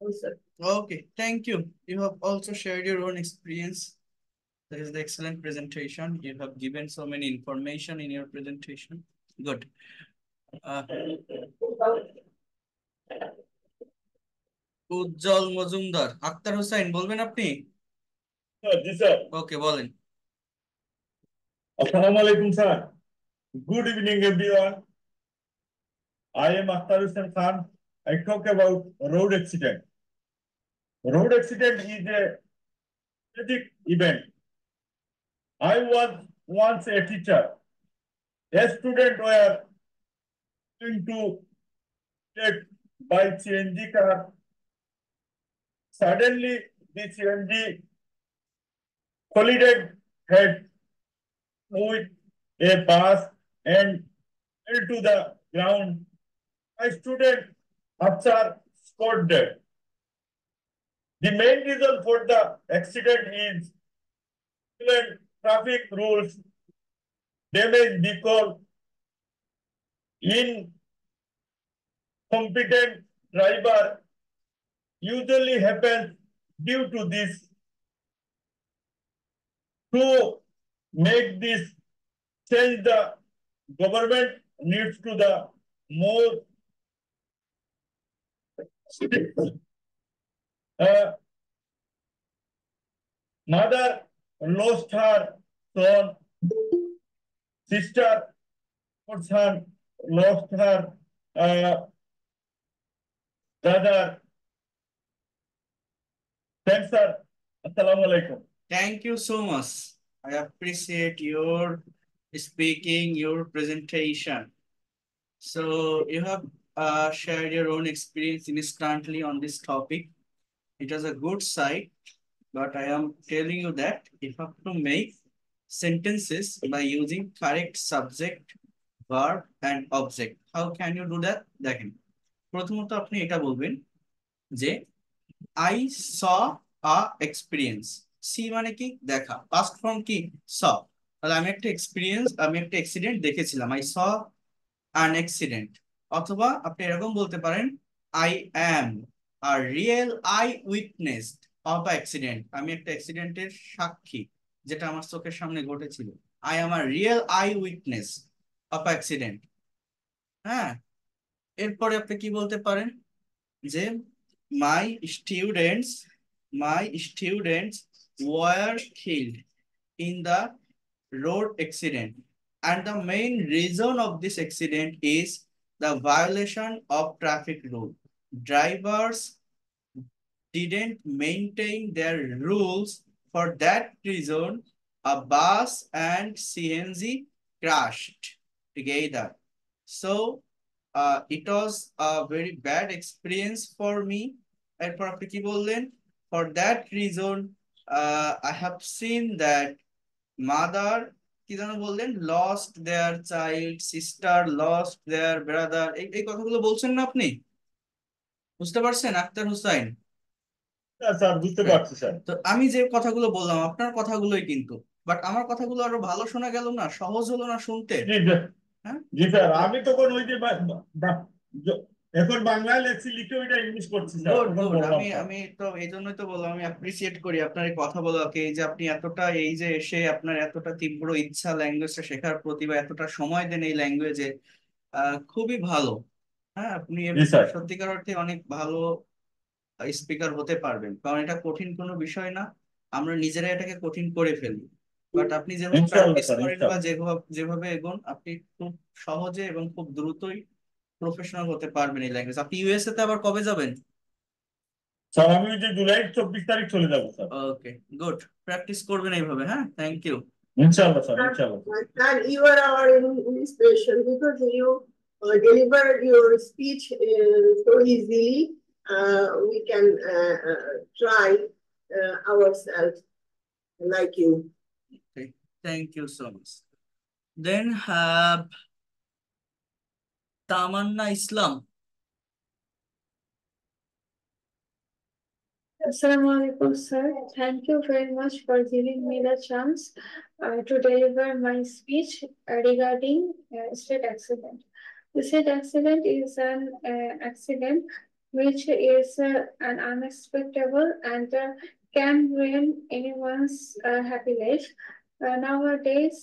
Okay, thank you. You have also shared your own experience. That is the excellent presentation. You have given so many information in your presentation. Good. Uh, উজ্জ্বল মজুমদার, আক্তার হোসেন বলবেন আপনি? জি sir. ওকে, বলেন। আসসালামু আলাইকুম sir. Good evening, everyone. I am Akhtar Hussain Khan. I talk about road accident. Road accident is a tragic event. I was once a teacher. A student were going to take by CNG car. Suddenly, the CNG collided head with a bus and fell to the ground. A student after scored dead. The main reason for the accident is when traffic rules damage because incompetent driver usually happens due to this. To make this change, the government needs to the more mother lost her son, sister or son lost her brother. Thanks, sir. Assalamu alaikum. Thank you so much. I appreciate your speaking, your presentation. So you have shared your own experience instantly on this topic. It was a good side, but I am telling you that you have to make sentences by using correct subject, verb, and object. How can you do that? দেখেন, প্রথমত আপনি এটা বলবেন যে I saw a experience. See মানে কি? দেখা। Past form কি? saw। তাহলে আমি একটা এক্সপিরিয়েন্স, আমি একটা অ্যাক্সিডেন্ট দেখেছিলাম। I saw an accident। অথবা আপনি এরকম বলতে পারেন I am a real eye witness of an accident। আমি একটা অ্যাক্সিডেন্টের সাক্ষী, যেটা আমার চোখের সামনে ঘটেছিল। I am a real eye witness of an accident। হ্যাঁ, এরপরে আপনি কি বলতে পারেন যে my students were killed in the road accident, and the main reason of this accident is the violation of traffic rule. Drivers didn't maintain their rules. For that reason, a bus and CNG crashed together. So it was a very bad experience for me. এরপর আপনি কি বললেন? For that reason, I have seen that mother কি যেন বললেন, lost their child, sister lost their brother। এই কথাগুলো বলছেন না আপনি? বুঝতে পারছেন আক্তার হুসাইন? স্যার বুঝতে পারছি স্যার। তো আমি যে কথাগুলো বললাম আপনার কথাগুলোই কিন্তু, বাট আমার কথাগুলো আরো ভালো শোনা গেল না? সহজ হলো না শুনতে? হ্যাঁ জি স্যার, আমি তখন ওই যে এখন বাংলায় লেখছি, লিখে ওইটা ইংলিশ করছি স্যার। Good good. আমি তো এই জন্যই তো বললাম, আমি অ্যাপ্রিসিয়েট করি আপনার এই কথা বলাকে, এই যে আপনি এতটা, এই যে এসে আপনার এতটা তীব্র ইচ্ছা ল্যাঙ্গুয়েজটা শেখার প্রতি, বা এতটা সময় দেন এই ল্যাঙ্গুয়েজে, খুবই ভালো। হ্যাঁ, আপনি সত্যিকার অর্থে অনেক ভালো স্পিকার হতে পারবেন, কারণ এটা কঠিন কোনো বিষয় না। আমরা নিজেরা এটাকে কঠিন করে ফেলি, বাট আপনি যেভাবে প্র্যাকটিস করেন বা যেভাবে এগোন, আপনি খুব সহজে এবং খুব দ্রুতই প্রফেশনাল হতে পারবেন এই ল্যাঙ্গুয়েজ। আপনি ইউএসএ তে আবার কবে যাবেন? স্যার আমি ওই যে জুলাই 24 তারিখ চলে যাবো স্যার। Okay, good. প্র্যাকটিস করবেন এইভাবে। হ্যাঁ, থ্যাংক ইউ। ইনশাআল্লাহ স্যার, ইনশাআল্লাহ। And you are our inspiration because you deliver your speech so easily. We can try ourselves like you. Okay, thank you so much. Then Tamanna Islam. Assalamu alaikum, sir. Thank you very much for giving me the chance to deliver my speech regarding state accident. The state accident is an accident which is an unexpectable and can ruin anyone's happy life. Nowadays,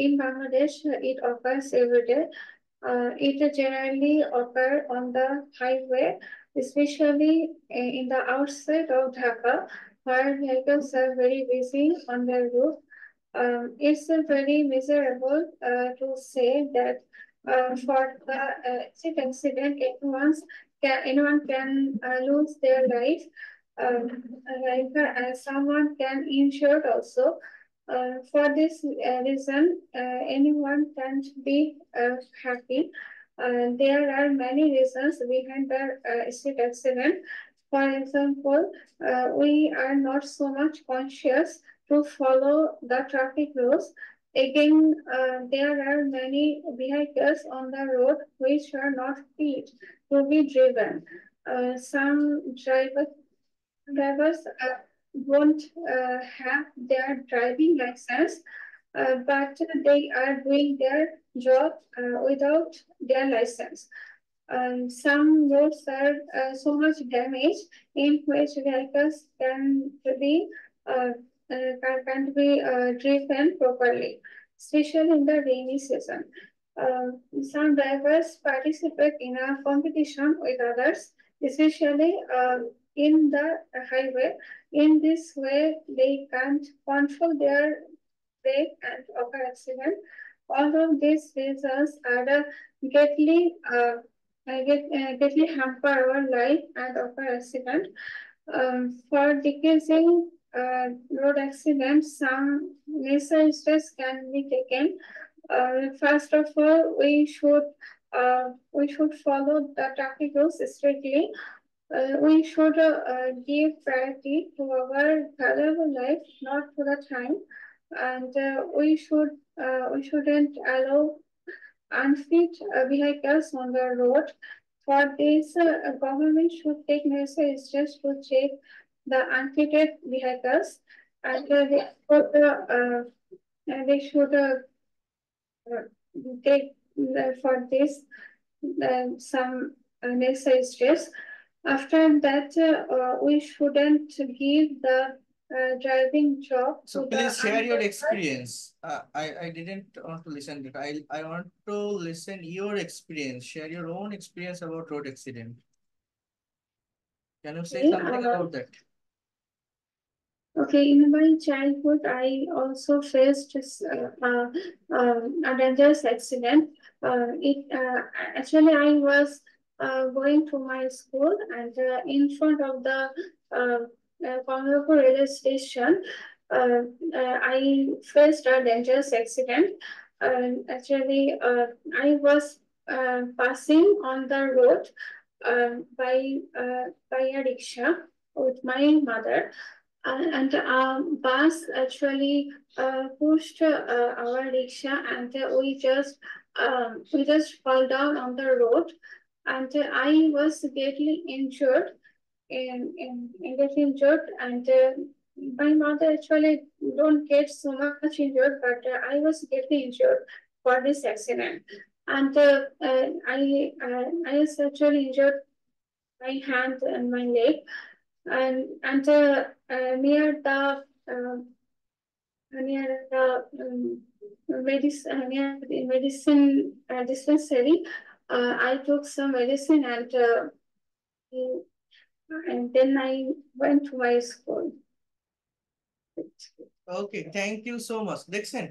in Bangladesh, it occurs every day. It generally occur on the highway, especially in the outside of Dhaka, where vehicles are very busy on the road. It's very miserable to say that for the accident, anyone can lose their life. Someone can injured also. For this reason, anyone can't be happy. There are many reasons behind the street accident. For example, we are not so much conscious to follow the traffic rules. Again, there are many vehicles on the road which are not fit to be driven. Some drivers won't have their driving license, but they are doing their job without their license. Some roads are so much damaged in which vehicles uh, can't be driven properly, especially in the rainy season. Some drivers participate in a competition with others, especially in the highway. In this way, they can't control their brake and occur accident. All of these reasons are greatly greatly hamper our life and occur accident. For decreasing road accidents, some necessary steps can be taken. First of all, we should follow the traffic rules strictly. We should give priority to our valuable life, not to the time, and we shouldn't allow unfit vehicles on the road. For this, government should take necessary steps to check the unfitted vehicles, and they should uh, take for this some necessary steps. After that, we shouldn't give the driving job So to please the share your unqualified. experience. I didn't want to listen to it. I want to listen your experience. Share your own experience about road accident. Can you say Okay, something about that? Okay, in my childhood, I also faced a dangerous accident. Actually, I was going to my school, and in front of the Kongapur railway station, I faced a dangerous accident. I was passing on the road by a rickshaw with my mother, and bus actually pushed our rickshaw, and we just fall down on the road, and I was greatly injured get injured, and my mother actually don't get so much injured, but I was getting injured for this accident, and I was actually injured my hand and my leg, and uh, near the near the medicine dispensary, I took some medicine, and then I went to my school. Okay, thank you so much. দেখছেন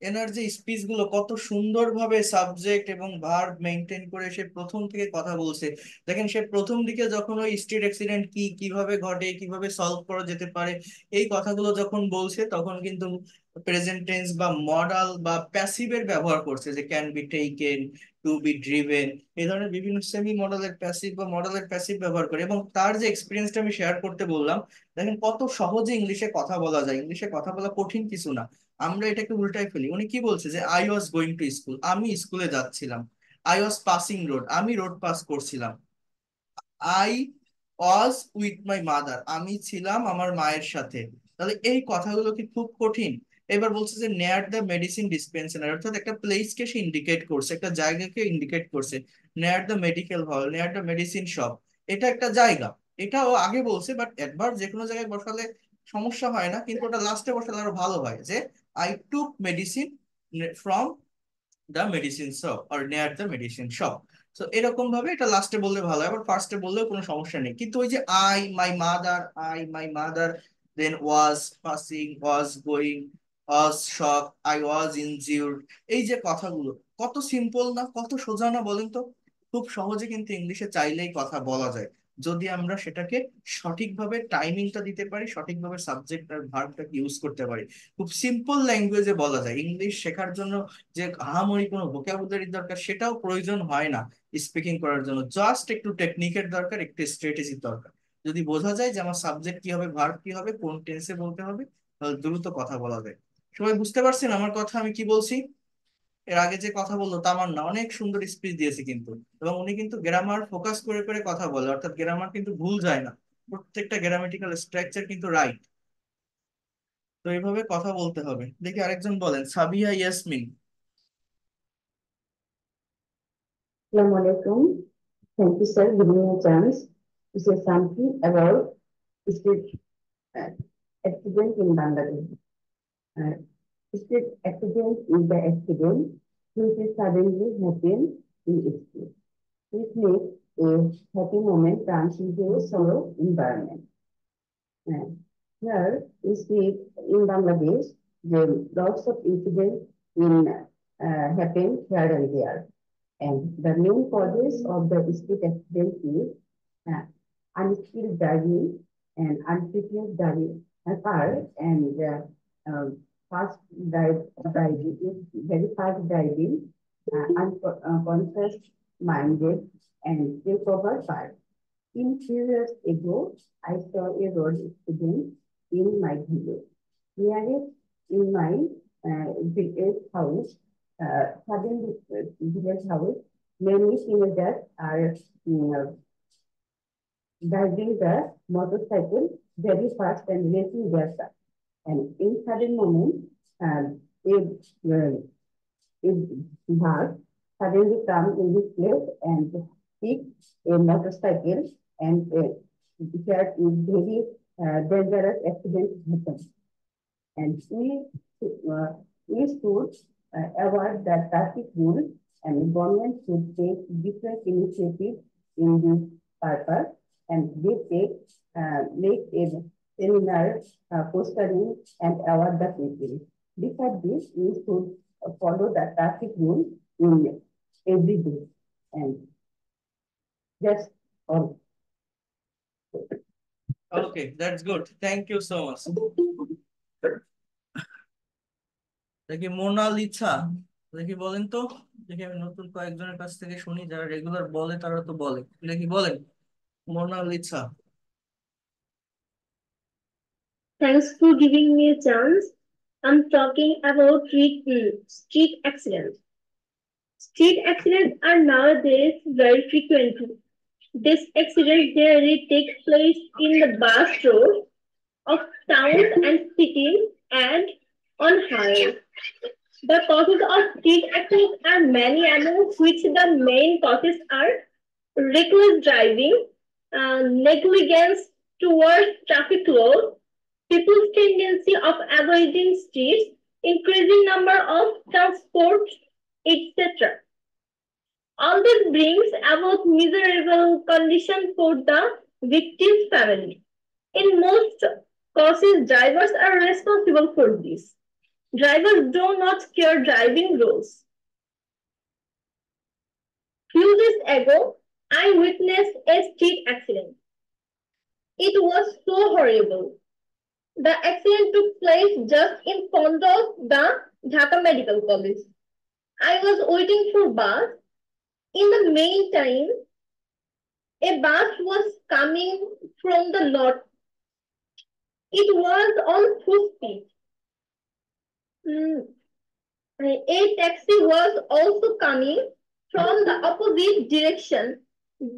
এনার যে speech গুলো কত সুন্দরভাবে subject এবং verb maintain করে সে প্রথম থেকে কথা বলছে। দেখেন সে প্রথম দিকে যখন ওই স্ট্রিট অ্যাক্সিডেন্ট কি কিভাবে ঘটে কিভাবে সলভ করা যেতে পারে এই কথাগুলো যখন বলছে তখন কিন্তু প্রেজেন্ট টেন্স বা মডাল বা প্যাসিভের ব্যবহার করছে, যে can be taken, to be driven, এই ধরনের বিভিন্ন সেমি মডেলের প্যাসিভ বা মডেলের প্যাসিভ ব্যবহার করে। এবং তার যে এক্সপিরিয়েন্সটা আমি শেয়ার করতে বললাম, দেখেন কত সহজে ইংলিশে কথা বলা যায়। ইংলিশে কথা বলা কঠিন কিছু না, আমরা এটাকে উল্টাই ফেলি। উনি কি বলছে যে I was going to school, আমি স্কুলে যাচ্ছিলাম। আই ওয়াজ পাসিং রোড, আমি রোড পাস করছিলাম। I was with my mother, আমি ছিলাম আমার মায়ের সাথে। তাহলে এই কথাগুলো কি খুব কঠিন? এবার বলছে যে নেয়ার দ্য মেডিসিন ডিসপেন্সারি, অর্থাৎ একটা প্লেসকে সে ইন্ডিকেট করছে, একটা জায়গাকে ইন্ডিকেট করছে। নেয়ার দ্য মেডিকেল হল, নেয়ার দ্য মেডিসিন শপ, এটা একটা জায়গা। এটা ও আগে বলছে, বাট একবার যে কোনো জায়গায় বসালে সমস্যা হয় না, কিন্তু ওটা লাস্টে বসালে আরো ভালো হয়, যে I took medicine from the medicine shop আর নেয়ার দ্য মেডিসিন শপ। তো এরকম ভাবে এটা লাস্টে বললে ভালো হয়, আবার ফার্স্টে বললেও কোনো সমস্যা নেই। কিন্তু ওই যে I my mother then was passing, was going, was shock, I was injured, এই যে কথাগুলো কত সিম্পল না, কত সোজা না বলেন তো? খুব সহজে কিন্তু ইংলিশে চাইলেই কথা বলা যায়, যদি আমরা সেটাকে সঠিকভাবে টাইমিংটা দিতে পারি, সঠিকভাবে সাবজেক্ট আর ভার্বটাকে ইউজ করতে পারি। খুব সিম্পল ল্যাঙ্গুয়েজে বলা যায়। ইংলিশ শেখার জন্য যে আহামরি কোনো ভোকাবুলারির দরকার সেটাও প্রয়োজন হয় না। স্পিকিং করার জন্য জাস্ট একটু টেকনিকের দরকার, একটু স্ট্র্যাটেজির দরকার। যদি বোঝা যায় যে আমার সাবজেক্ট কি হবে, ভার্ব কি হবে, কোন টেন্সে বলতে হবে, তাহলে দ্রুত কথা বলা যায়। সবাই বুঝতে পারছেন আমার কথা আমি কি বলছি? এর আগে যে কথা বললো তামান্না অনেক সুন্দর স্পিচ দিয়েছে কিন্তু, এবং উনি কিন্তু গ্রামার ফোকাস করে করে কথা বলে, অর্থাৎ গ্রামার কিন্তু ভুল যায় না, প্রত্যেকটা গ্রামাটিক্যাল স্ট্রাকচার কিন্তু রাইট। তো এইভাবে কথা বলতে হবে। দেখি আরেকজন বলেন, Sabia Yasmin. Assalamu alaikum. Thank you, sir, giving me a chance to say something about street uh, accident in Bangladesh. Uh, Street accident is the accident which is suddenly happen in street. It makes a happy moment turns into a sorrow environment. Here we see in Bangladesh, there lots of incidents in happen here and there. And the main causes of the street accident is unskilled driving and unprepared driving car and fast driving, very fast driving, unconscious minded and takeover car. In few years ago, I saw a road accident in my village. Nearest in my village house, suddenly village house, many teenagers are driving the motorcycle very fast and racing their car. And in sudden moment, a bus suddenly come in this place and pick a motorcycle, and here is very dangerous accident happen. And we should avoid the traffic rules, and government should take different initiatives in this purpose, and they make a seminar, postering and award the people. Besides this, we should follow the traffic rules in every day. And that's all. Okay, that's good. Thank you so much. দেখি Mona Lisa, দেখি বলেন তো, দেখি আমি নতুন কয়েকজনের কাছ থেকে শুনি, যারা রেগুলার বলে তারা তো বলে, দেখি বলেন Mona Lisa. Thanks for giving me a chance. I'm talking about street accidents. Street accidents are nowadays very frequent. This accident generally takes place in the bus road of towns and cities and on highways. The causes of street accidents are many, among which the main causes are reckless driving, negligence towards traffic laws, people's tendency of avoiding streets, increasing number of transport, etc. All this brings about miserable condition for the victim's family. In most cases, drivers are responsible for this. Drivers do not care driving rules. Few days ago, I witnessed a street accident. It was so horrible. The accident took place just in front of the Dhaka Medical College. I was waiting for bus. In the meantime, a bus was coming from the north. It was on full speed. A taxi was also coming from the opposite direction.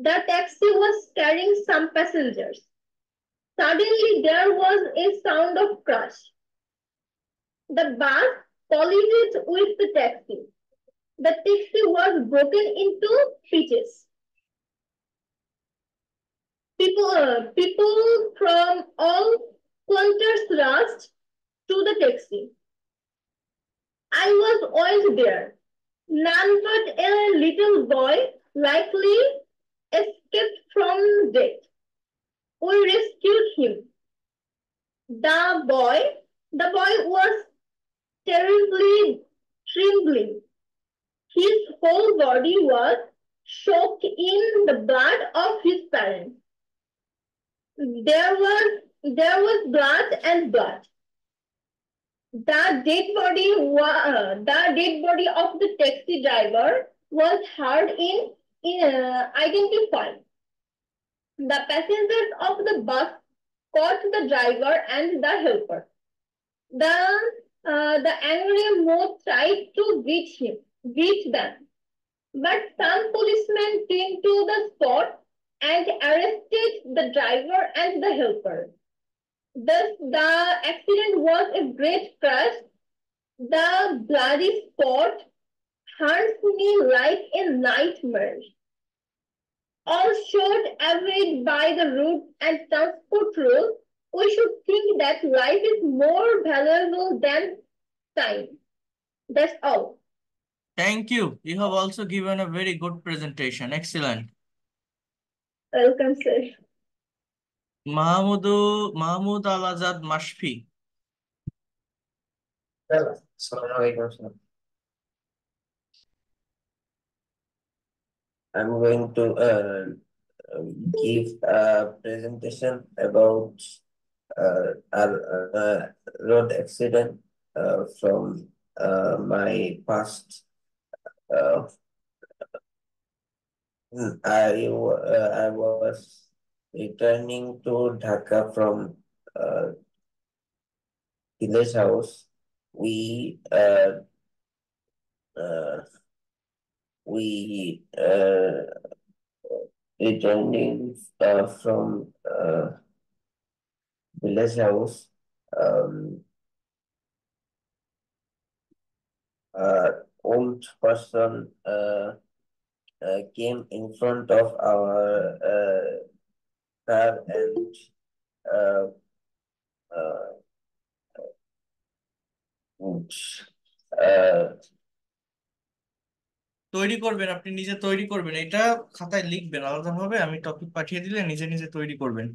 The taxi was carrying some passengers. Suddenly, there was a sound of crash. The bus collided with the taxi. The taxi was broken into pieces. People from all countries rushed to the taxi. I was always there. None but a little boy likely escaped from death. We rescued him. The boy was terribly trembling. His whole body was soaked in the blood of his parents. There was blood and blood. The dead body of the taxi driver was hard in identifying. The passengers of the bus caught the driver and the helper. The angry mob tried to beat them, but some policemen came to the spot and arrested the driver and the helper. Thus, the accident was a great crash. The bloody spot haunts me like a nightmare. All short away by the route and transport rules, we should think that life is more valuable than time. That's all. Thank you. You have also given a very good presentation. Excellent. Welcome, sir. Mahmoud Al Azad Mashfi. Assalamualaikum, sir. I'm going to give a presentation about a road accident from my past. I was returning to Dhaka from village house. We returning from village house. Old person came in front of our car and তৈরি করবেন, আপনি নিজে তৈরি করবেন, এটা খাতায় লিখবেন আলাদাভাবে, আমি টপিক পাঠিয়ে দিলে নিজে নিজে তৈরি করবেন।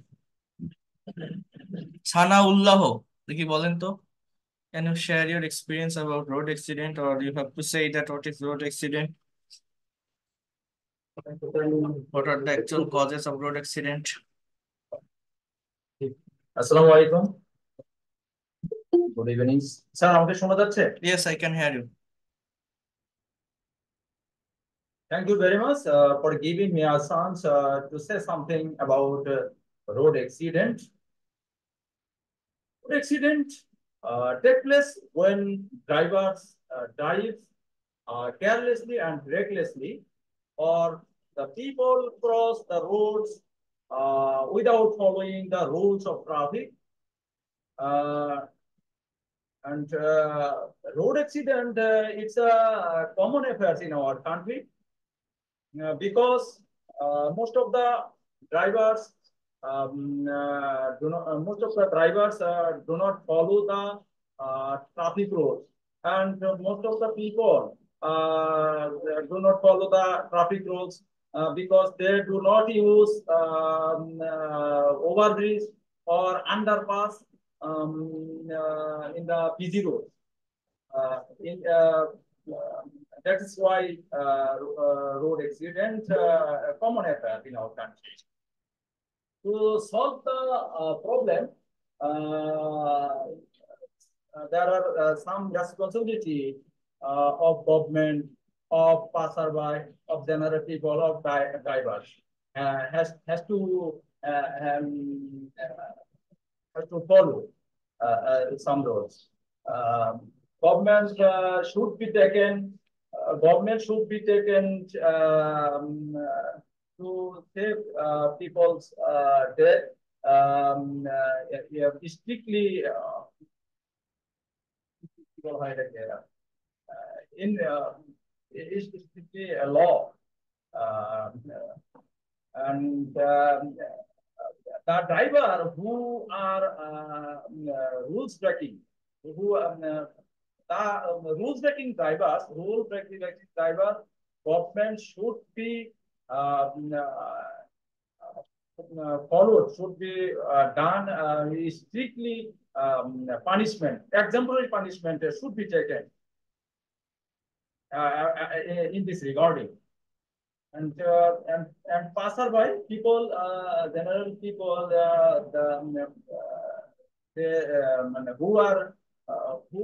সানাউল্লাহ, দেখি বলেন তো, can you share your experience about road accident, or you have to say that what is road accident? What are the actual causes of road accident? আসসালামু আলাইকুম, গুড ইভিনিং স্যার। আমাকে শোনা যাচ্ছে? Yes, I can hear you. Thank you very much for giving me a chance to say something about road accident. Road accident take place when drivers drive carelessly and recklessly, or the people cross the roads without following the rules of traffic. And road accident, it's a common affair in our country because most of the drivers do not follow the traffic rules, and most of the people do not follow the traffic rules because they do not use overbridge or underpass in the busy roads. That is why road accident a common affair in our country. To solve the problem, there are some responsibility of government, of passerby, of general people, of drivers. Has to follow some rules. Government should be taken. To save people's death. Strictly in is strictly a law, and the driver who are rules breaking, who the rules breaking drivers, government should be followed, should be done strictly punishment, exemplary punishment should be taken in this regarding. And passerby people, general people, who are who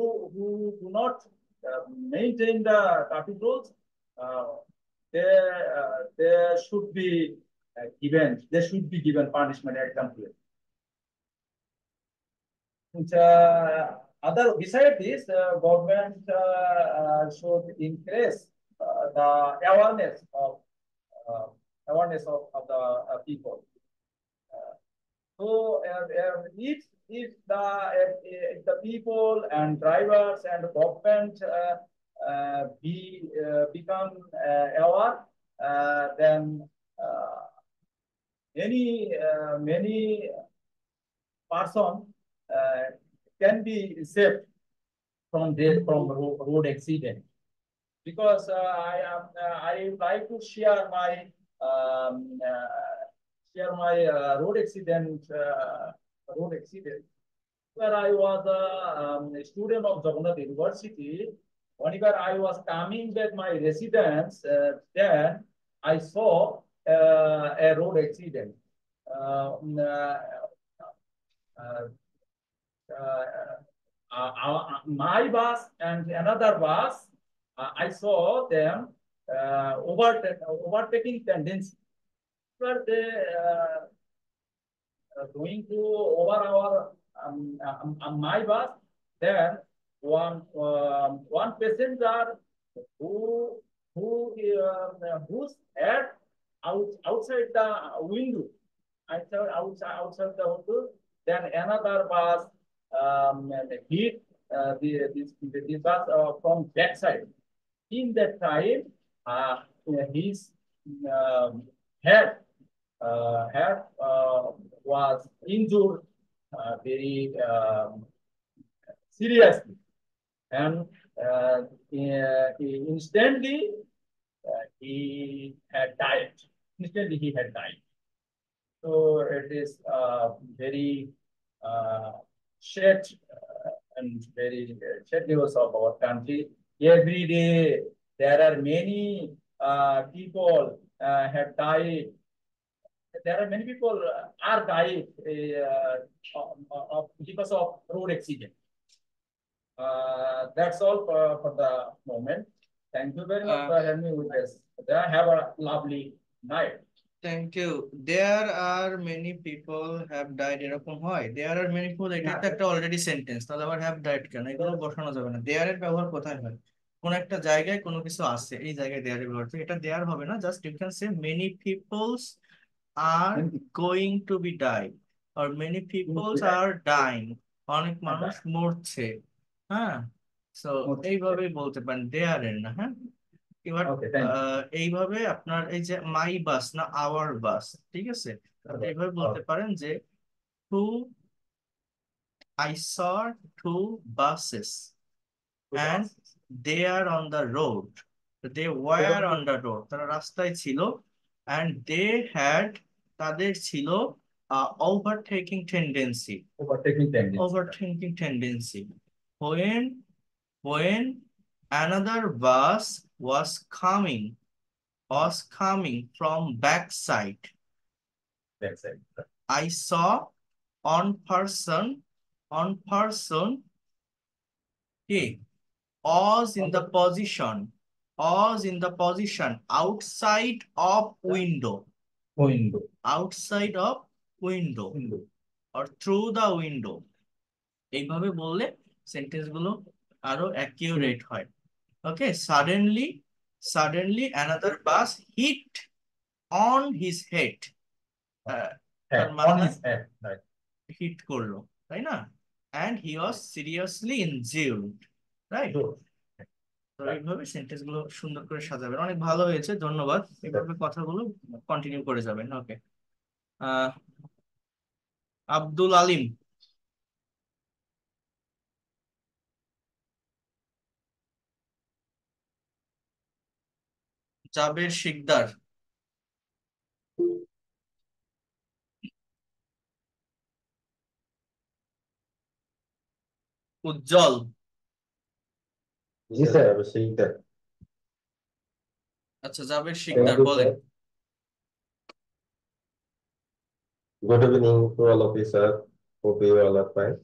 do not maintain the traffic rules, they should be given. They should be given punishment exemplary. Other beside this, government should increase the awareness of the people. So if the people and drivers and government become aware, then many person can be saved from road accident. Because I like to share my road accident. Where I was a student of Jagannath University. Whenever I was coming back my residence, then I saw a road accident. My bus and another bus, I saw them overtaking tendency. Where they going to over our my bus, then one passenger whose head outside the window, outside the window, then another bus hit this bus from backside. In that time, his head was injured very seriously, and instantly he had died. Instantly he had died. So it is very sad and very sad news of our country. Every day there are many people have died. There are many people are died because of road accident. That's all for the moment. Thank you very much for having me with us. Have a lovely night. Thank you. There are many people have died এরকম হয়. There are many people, এটা তো একটা already sentence, তাহলে আবার have died কেন? এগুলো বসানো যাবে না. There এর ব্যবহার কোথায় হয়? কোন একটা জায়গায় কোনো কিছু আছে, এই জায়গায় there এর ব্যবহার হচ্ছে, এটা there হবে না. Just you can say many peoples are going to be died or many peoples are dying. অনেক মানুষ মরছে. হ্যাঁ, সো এইভাবেই বলতে পারেন there এর না. হ্যাঁ, এবার এইভাবে আপনার এই যে মাই বাস না আওয়ার বাস, ঠিক আছে, এইভাবে বলতে পারেন যে I saw two buses and they are on the road. They were on the road. তারা রাস্তায় ছিল and they had তাদের ছিল overtaking tendency. When another bus was coming from backside. I saw on person he was in the position outside of window. Outside of window or through the window. এইভাবে বললে sentence গুলো আরো accurate হয়. Okay, suddenly another bus hit on his head. Hit করলো, তাই না? And he was seriously injured. Right? তো এইভাবে সেন্টেন্স গুলো সুন্দর করে সাজাবেন। অনেক ভালো হয়েছে, ধন্যবাদ। এইভাবে কথাগুলো কন্টিনিউ করে যাবেন। ওকে, আব্দুল আলিম। জাবের শিকদার। উজ্জ্বল। জি স্যার, শিকদার। আচ্ছা, জাবের শিকদার বলেন। Good evening to all of you, sir. Hope you all are fine.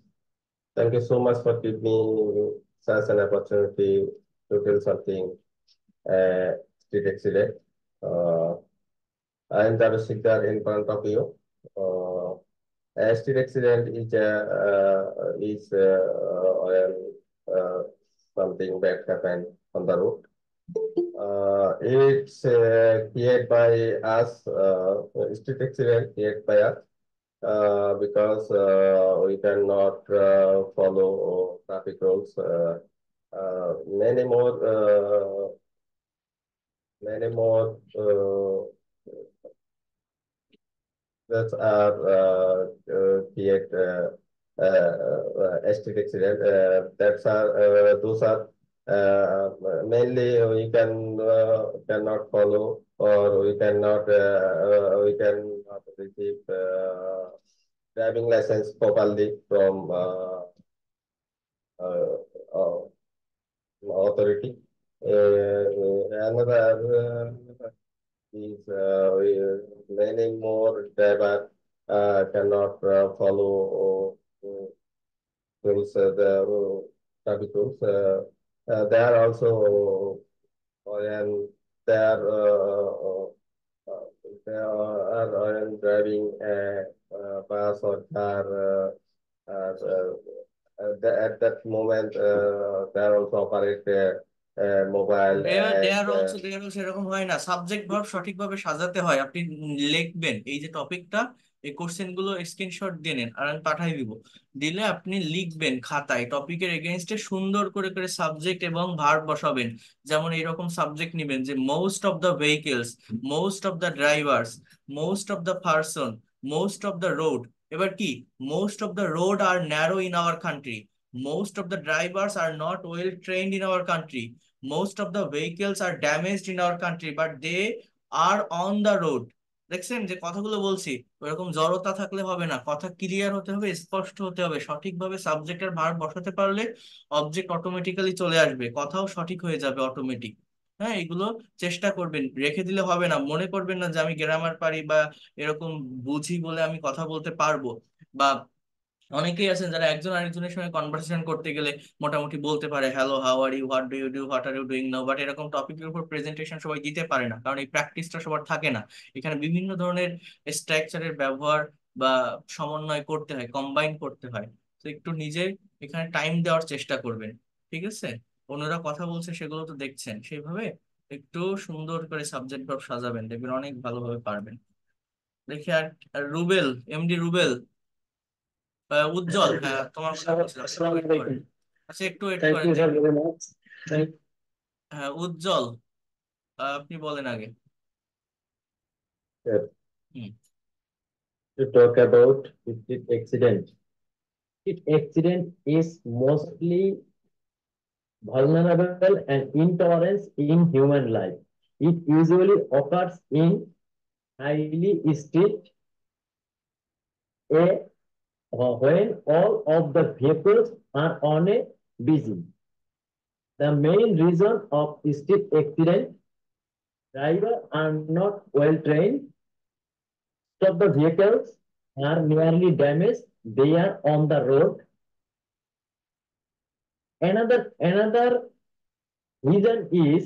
Thank you so much for giving me such an opportunity to tell something street accident. I am Jabe Sikdar in front of you. A street accident is when something bad happened on the road. It's created by us, street accident created by us. Because we cannot follow traffic rules. Many more that are create street accident. Those are mainly we cannot follow, or we cannot receive driving license properly from authority. Another is many more driver cannot follow rules, the traffic rules. They are also when they are driving a bus or car. At that moment, they are also operate mobile there and also এরকম হয় না, subject verb সঠিকভাবে সাজাতে হয়। আপনি লিখবেন এই যে টপিকটা, এই কোশ্চেন গুলো স্ক্রিনশট দিয়ে নেন আর আমি পাঠাই দিব। দিলে আপনি লিখবেন খাতায় টপিকের এগেইনস্টে সুন্দর করে করে সাবজেক্ট এবং ভার্ব বসাবেন। যেমন এইরকম সাবজেক্ট নিবেন যে most of the vehicles, most of the drivers, most of the person, most of the road. এবার কি, most of the road are narrow in our country, most of the drivers are not well trained in our country, most of the vehicles are damaged in our country but they are on the road। দেখছেন যে কথাগুলো বলছি, ওরকম জড়তা থাকলে হবে না, কথা ক্লিয়ার হতে হবে, স্পষ্ট হতে হবে। সঠিকভাবে সাবজেক্টের ভার্ব বসাতে পারলে অবজেক্ট অটোমেটিক্যালি চলে আসবে, কথাও সঠিক হয়ে যাবে অটোমেটিক। হ্যাঁ, এগুলো চেষ্টা করবেন, রেখে দিলে হবে না। মনে করবেন না যে আমি গ্রামার পারি বা এরকম বুঝি বলে আমি কথা বলতে পারবো। বা অনেকেই আছেন যারা একজন আরেকজনের সঙ্গে কনভারসেশন করতে গেলে মোটামুটি বলতে পারে hello, how are you, what do you do, what are you doing now, but এরকম টপিকের উপর প্রেজেন্টেশন সবাই দিতে পারে না, কারণ এই প্র্যাকটিসটা সবার থাকে না। এখানে বিভিন্ন ধরনের স্ট্রাকচারের ব্যবহার বা সমন্বয় করতে হয়, কম্বাইন করতে হয়। তো একটু নিজে এখানে টাইম দেওয়ার চেষ্টা করবেন, ঠিক আছে? অন্যরা কথা বলছে সেগুলো তো দেখছেন, সেইভাবে একটু সুন্দর করে সাবজেক্ট ভার্ব সাজাবেন, দেখবেন অনেক ভালোভাবে পারবেন। দেখি আর আর রুবেল, এমডি রুবেল। উজ্জ্বল, হ্যাঁ তোমার কথা বলছিলাম, একটু wait করেন। আচ্ছা, একটু ওয়েট Thank করেন you, sir, দেখি। very much. Thank হ্যাঁ উজ্জ্বল, আপনি বলেন আগে। হুম। to talk about street accident. Street accident is mostly vulnerable and intolerance in human life. It usually occurs in highly street a when all of the vehicles are on a busy. The main reason of street accident, drivers are not well trained. Some of the vehicles are nearly damaged. They are on the road. Another reason is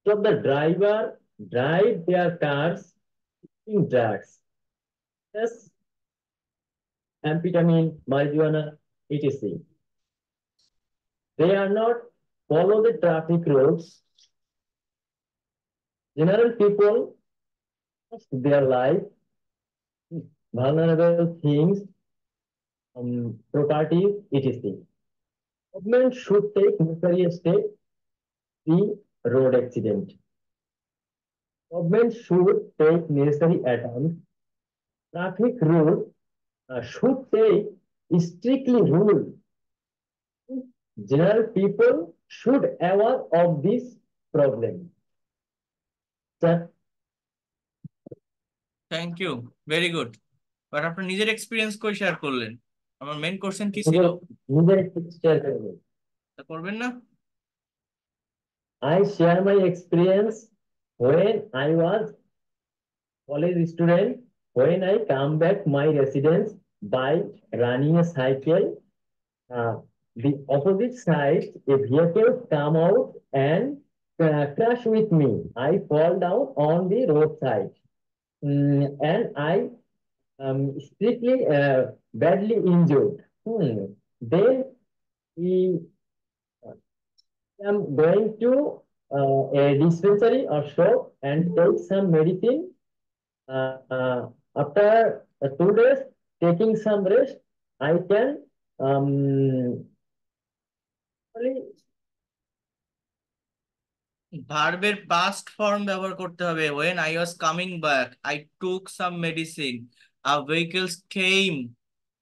some of the driver drive their cars in drugs, yes, amphetamine, marijuana, etc. They are not follow the traffic rules. General people, their life, vulnerable things, property, etc. Government should take necessary steps in road accident. Government should take necessary attempts. Traffic rule should take strictly rule. General people should aware of this problem. Sir, thank you, very good. But আপনার নিজের experience কই share করলেন? আমার main question কি ছিল? নিজের share করবেন। তা করবেন না? I share my experience when I was college student, when I come back my residence by running a cycle. The opposite side, a vehicle come out and crash with me. I fall down on the roadside, and I strictly badly injured. Then we am going to a dispensary or shop and take some medicine. After 2 days, taking some rest, I can ভার্বের past form ব্যবহার করতে হবে। when I was coming back, I took some medicine, a vehicle came,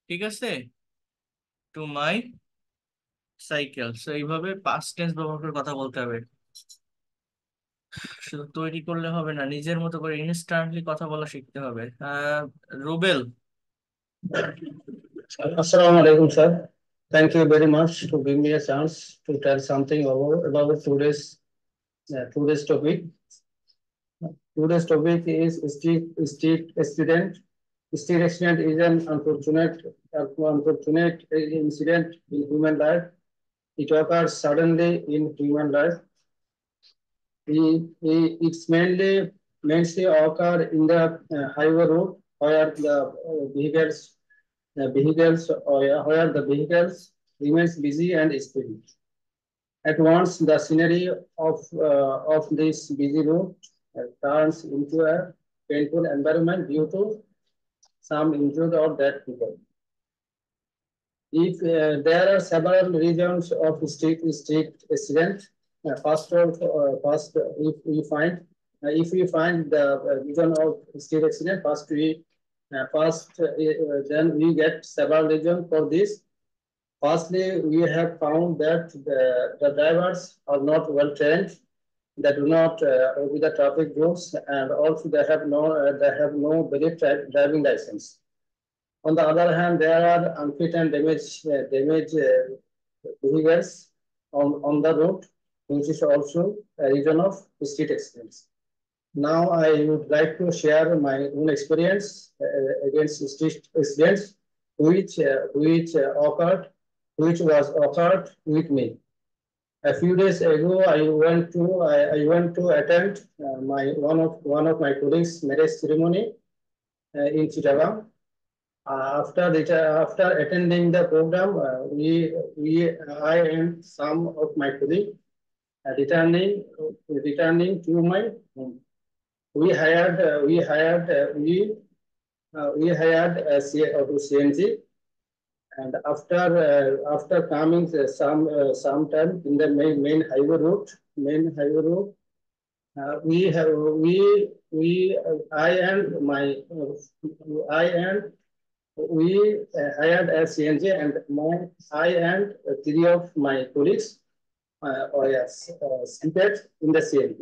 ঠিক আছে, to my cycle. So এইভাবে past tense ব্যবহার করে কথা বলতে হবে। শুধু তৈরি করলে হবে না, নিজের মতো করে ইনস্ট্যান্টলি কথা বলা শিখতে হবে। Rubel. Assalamu alaikum, sir. Thank you very much to give me a chance to tell something about today's topic. Today's topic is street accident. Street accident is an unfortunate incident in human life. It occurs suddenly in human life. It's mainly occur in the highway road where the vehicles remains busy and speedy. At once, the scenery of this busy road turns into a painful environment due to some injured or dead people. If there are several reasons of street accident, first, if we find the reason of street accident, then we get several reasons for this. Firstly, we have found that the drivers are not well trained. They do not obey the traffic rules, and also they have no valid driving license. On the other hand, there are unfit and damaged vehicles on the road, which is also a reason of street accidents. Now, I would like to share my own experience against street accidents, which was occurred with me. A few days ago, I went to attend one of my colleagues' marriage ceremony in Chittagong. After attending the program, I and some of my colleagues returning to my home. We hired a CNG, and after coming some time in the main highway route, we hired a CNG, and I and 3 of my colleagues were seated in the CNG.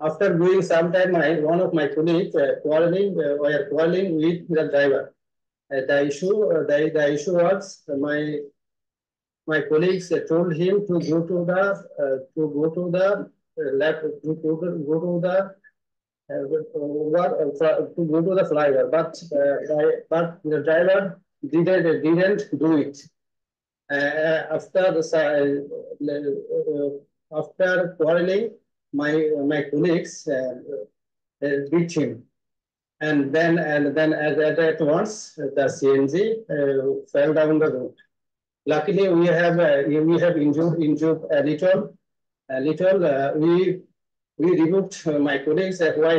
After doing some time, one of my colleagues quarreling with the driver. The issue was my colleagues told him to go to the flyover, but the driver didn't do it. After quarreling, my colleagues beat him, and then at once the CNG fell down the road. Luckily, we have injured a little. We rebuked my colleagues why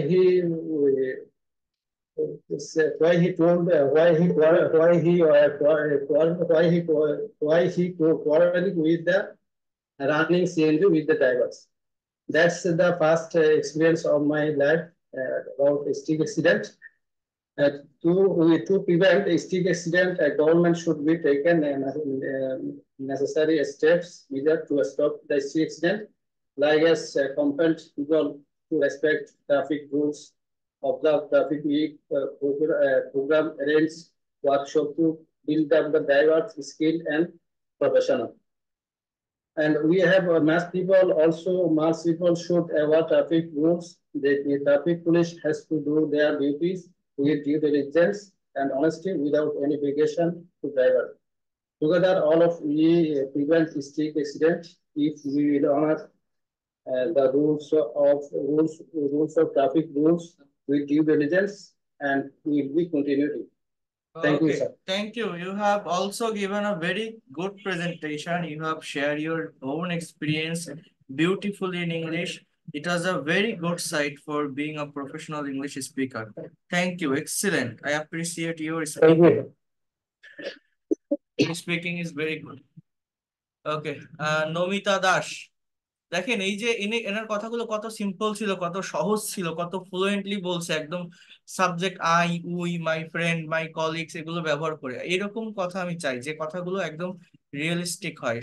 he why he told why he quarreling with the running CNG with the drivers. That's the first experience of my life about stick accident. To prevent a stick accident, a government should be taken necessary steps measures to stop the stick accident, like as compelled people to respect traffic rules, observe traffic week program, arrange workshop to build up the drivers skill and professional. And we have mass people also. Mass people should avoid traffic rules. The traffic police has to do their duties with due diligence and honesty without any obligation to driver. Together, all of we prevent stick accident if we will honor the rules of traffic rules with due diligence, and will be continuity. Thank you, Okay, sir. thank you. You have also given a very good presentation. You have shared your own experience beautifully in English. It was a very good site for being a professional English speaker. Thank you. Excellent. I appreciate your speaking. Your speaking is very good. Okay, Nomita Dash. দেখেন এই যে এনার কথাগুলো কত simple ছিল, কত সহজ ছিল, কত ফ্লুয়েন্টলি বলছে, একদম subject I, we, my friend, my colleagues এগুলো ব্যবহার করে। এরকম কথা আমি চাই যে কথাগুলো একদম রিয়েলিস্টিক হয়,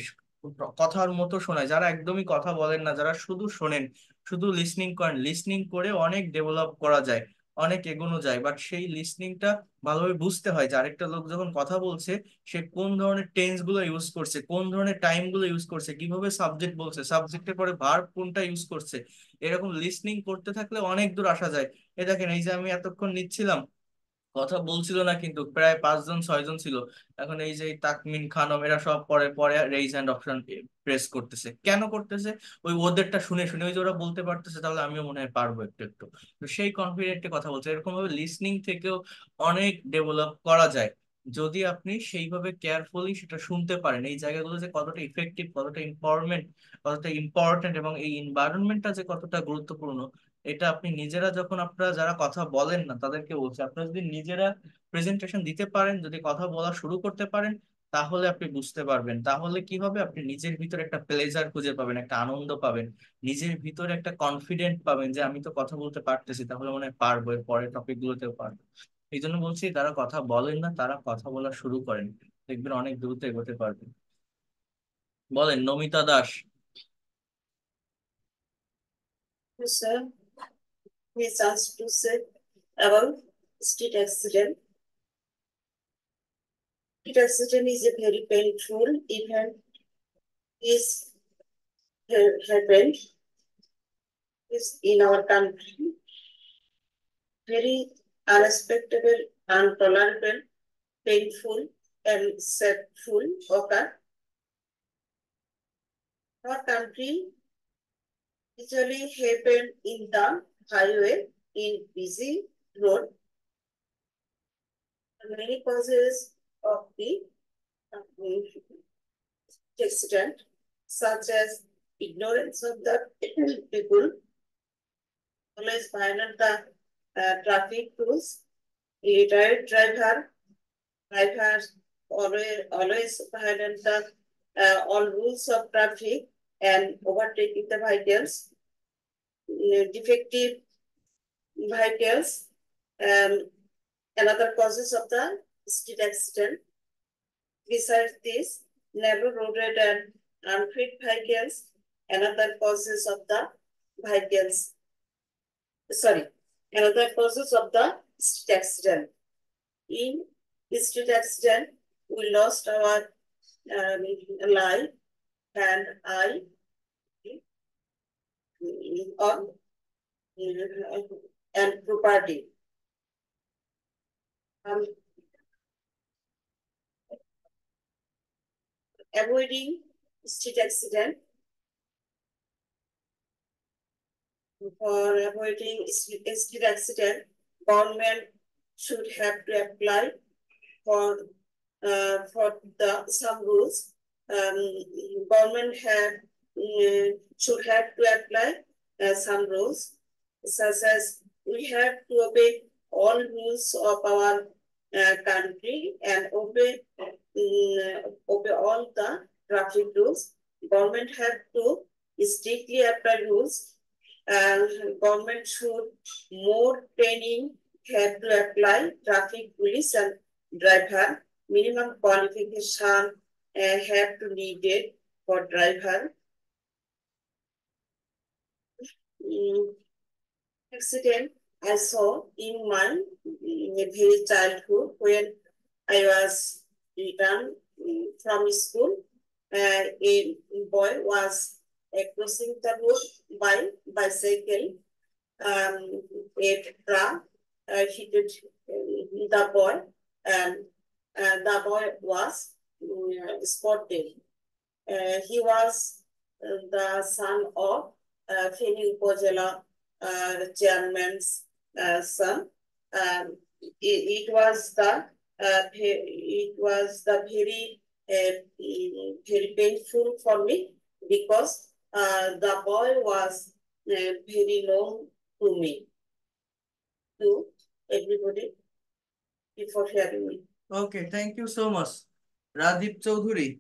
কথার মতো শোনায়। যারা একদমই কথা বলেন না, যারা শুধু শোনেন, শুধু লিসনিং করেন, লিসনিং করে অনেক ডেভেলপ করা যায়, অনেক এগোনো যায়, বাট সেই লিসনিংটা ভালোভাবে বুঝতে হয় যে আরেকটা লোক যখন কথা বলছে সে কোন ধরনের টেন্স গুলো ইউজ করছে, কোন ধরনের টাইম গুলো ইউজ করছে, কিভাবে সাবজেক্ট বলছে, সাবজেক্টের পরে ভার্ব কোনটা ইউজ করছে। এরকম লিসনিং করতে থাকলে অনেক দূর আসা যায়। দেখেন এই যে আমি এতক্ষণ নিচ্ছিলাম, কথা বলছিল না কিন্তু প্রায় 5 জন 6 জন ছিল। এখন এই যে তাকমিন খানম এরা সব পরে পরে রেইজ হ্যান্ড অপশন প্রেস করতেছে। কেন করতেছে? ওই ওদেরটা শুনে শুনে, ওই যে ওরা বলতে পারতেছে তাহলে আমিও মনে হয় পারবো একটু একটু, তো সেই কনফিডেন্টে কথা বলছে। এরকম ভাবে লিসনিং থেকেও অনেক ডেভেলপ করা যায় যদি আপনি সেইভাবে কেয়ারফুলি সেটা শুনতে পারেন। এই জায়গাগুলো যে কতটা ইফেক্টিভ, কতটা ইম্পর্টেন্ট এবং এই এনভায়রনমেন্টটা যে কতটা গুরুত্বপূর্ণ, এটা আপনি নিজেরা যখন আপনারা যারা কথা বলেন না তাদেরকে বলছে, আপনারা যদি নিজেরা প্রেজেন্টেশন দিতে পারেন, যদি কথা বলা শুরু করতে পারেন, তাহলে আপনি বুঝতে পারবেন। তাহলে কি হবে, আপনি নিজের ভিতরে একটা প্লেজার খুঁজে পাবেন, একটা আনন্দ পাবেন, নিজের ভিতরে একটা কনফিডেন্ট পাবেন যে আমি তো কথা বলতে পারতেছি, তাহলে মনে হয় পারবো, এর পরের টপিক গুলোতেও পারবো। এই জন্য বলছি যারা কথা বলেন না তারা কথা বলা শুরু করেন, দেখবেন অনেক দ্রুত এগোতে পারবেন। বলেন Namita Das. Yes, sir. We asked to say about street accident. Street accident is a very painful event. Is happened is in our country. Very unexpected, intolerable, painful, and sadful occur. Our country usually happen in the highway in busy road. Many causes of the accident, such as ignorance of the people, always violate the traffic rules, illiterate drivers always violate the all rules of traffic and overtaking the vehicles, defective vehicles, another causes of the street accident. Besides this, narrow roaded and unfit vehicles, another causes of the vehicles. Another causes of the street accident. In street accident, we lost our life and eye and property. Avoiding street accident. For avoiding street accident, government should have to apply for some rules. Government should have to apply some rules, such as we have to obey all rules of our country and obey all the traffic rules. Government have to strictly apply rules. Government should more training have to apply traffic police and driver. Minimum qualification have to needed for driver. Accident I saw in my very childhood when I was returned from school. A boy was crossing the road by bicycle. A truck hit the boy, and the boy was spotted. He was the son of Feni Upazila chairman's son. It was the very painful for me because the boy was very known to me, to everybody, before hearing me. Okay, thank you so much. Rajiv Chaudhuri.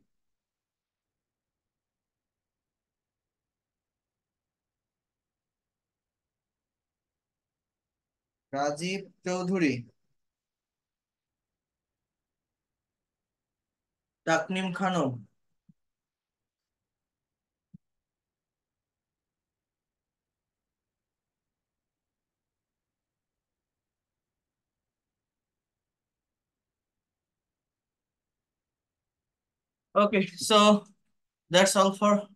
Rajiv Chaudhuri. Taknim Khanum. Okay, so that's all for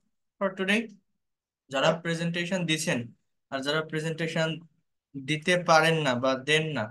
today. যারা presentation দিছেন আর যারা presentation দিতে পারেন না বা দেন না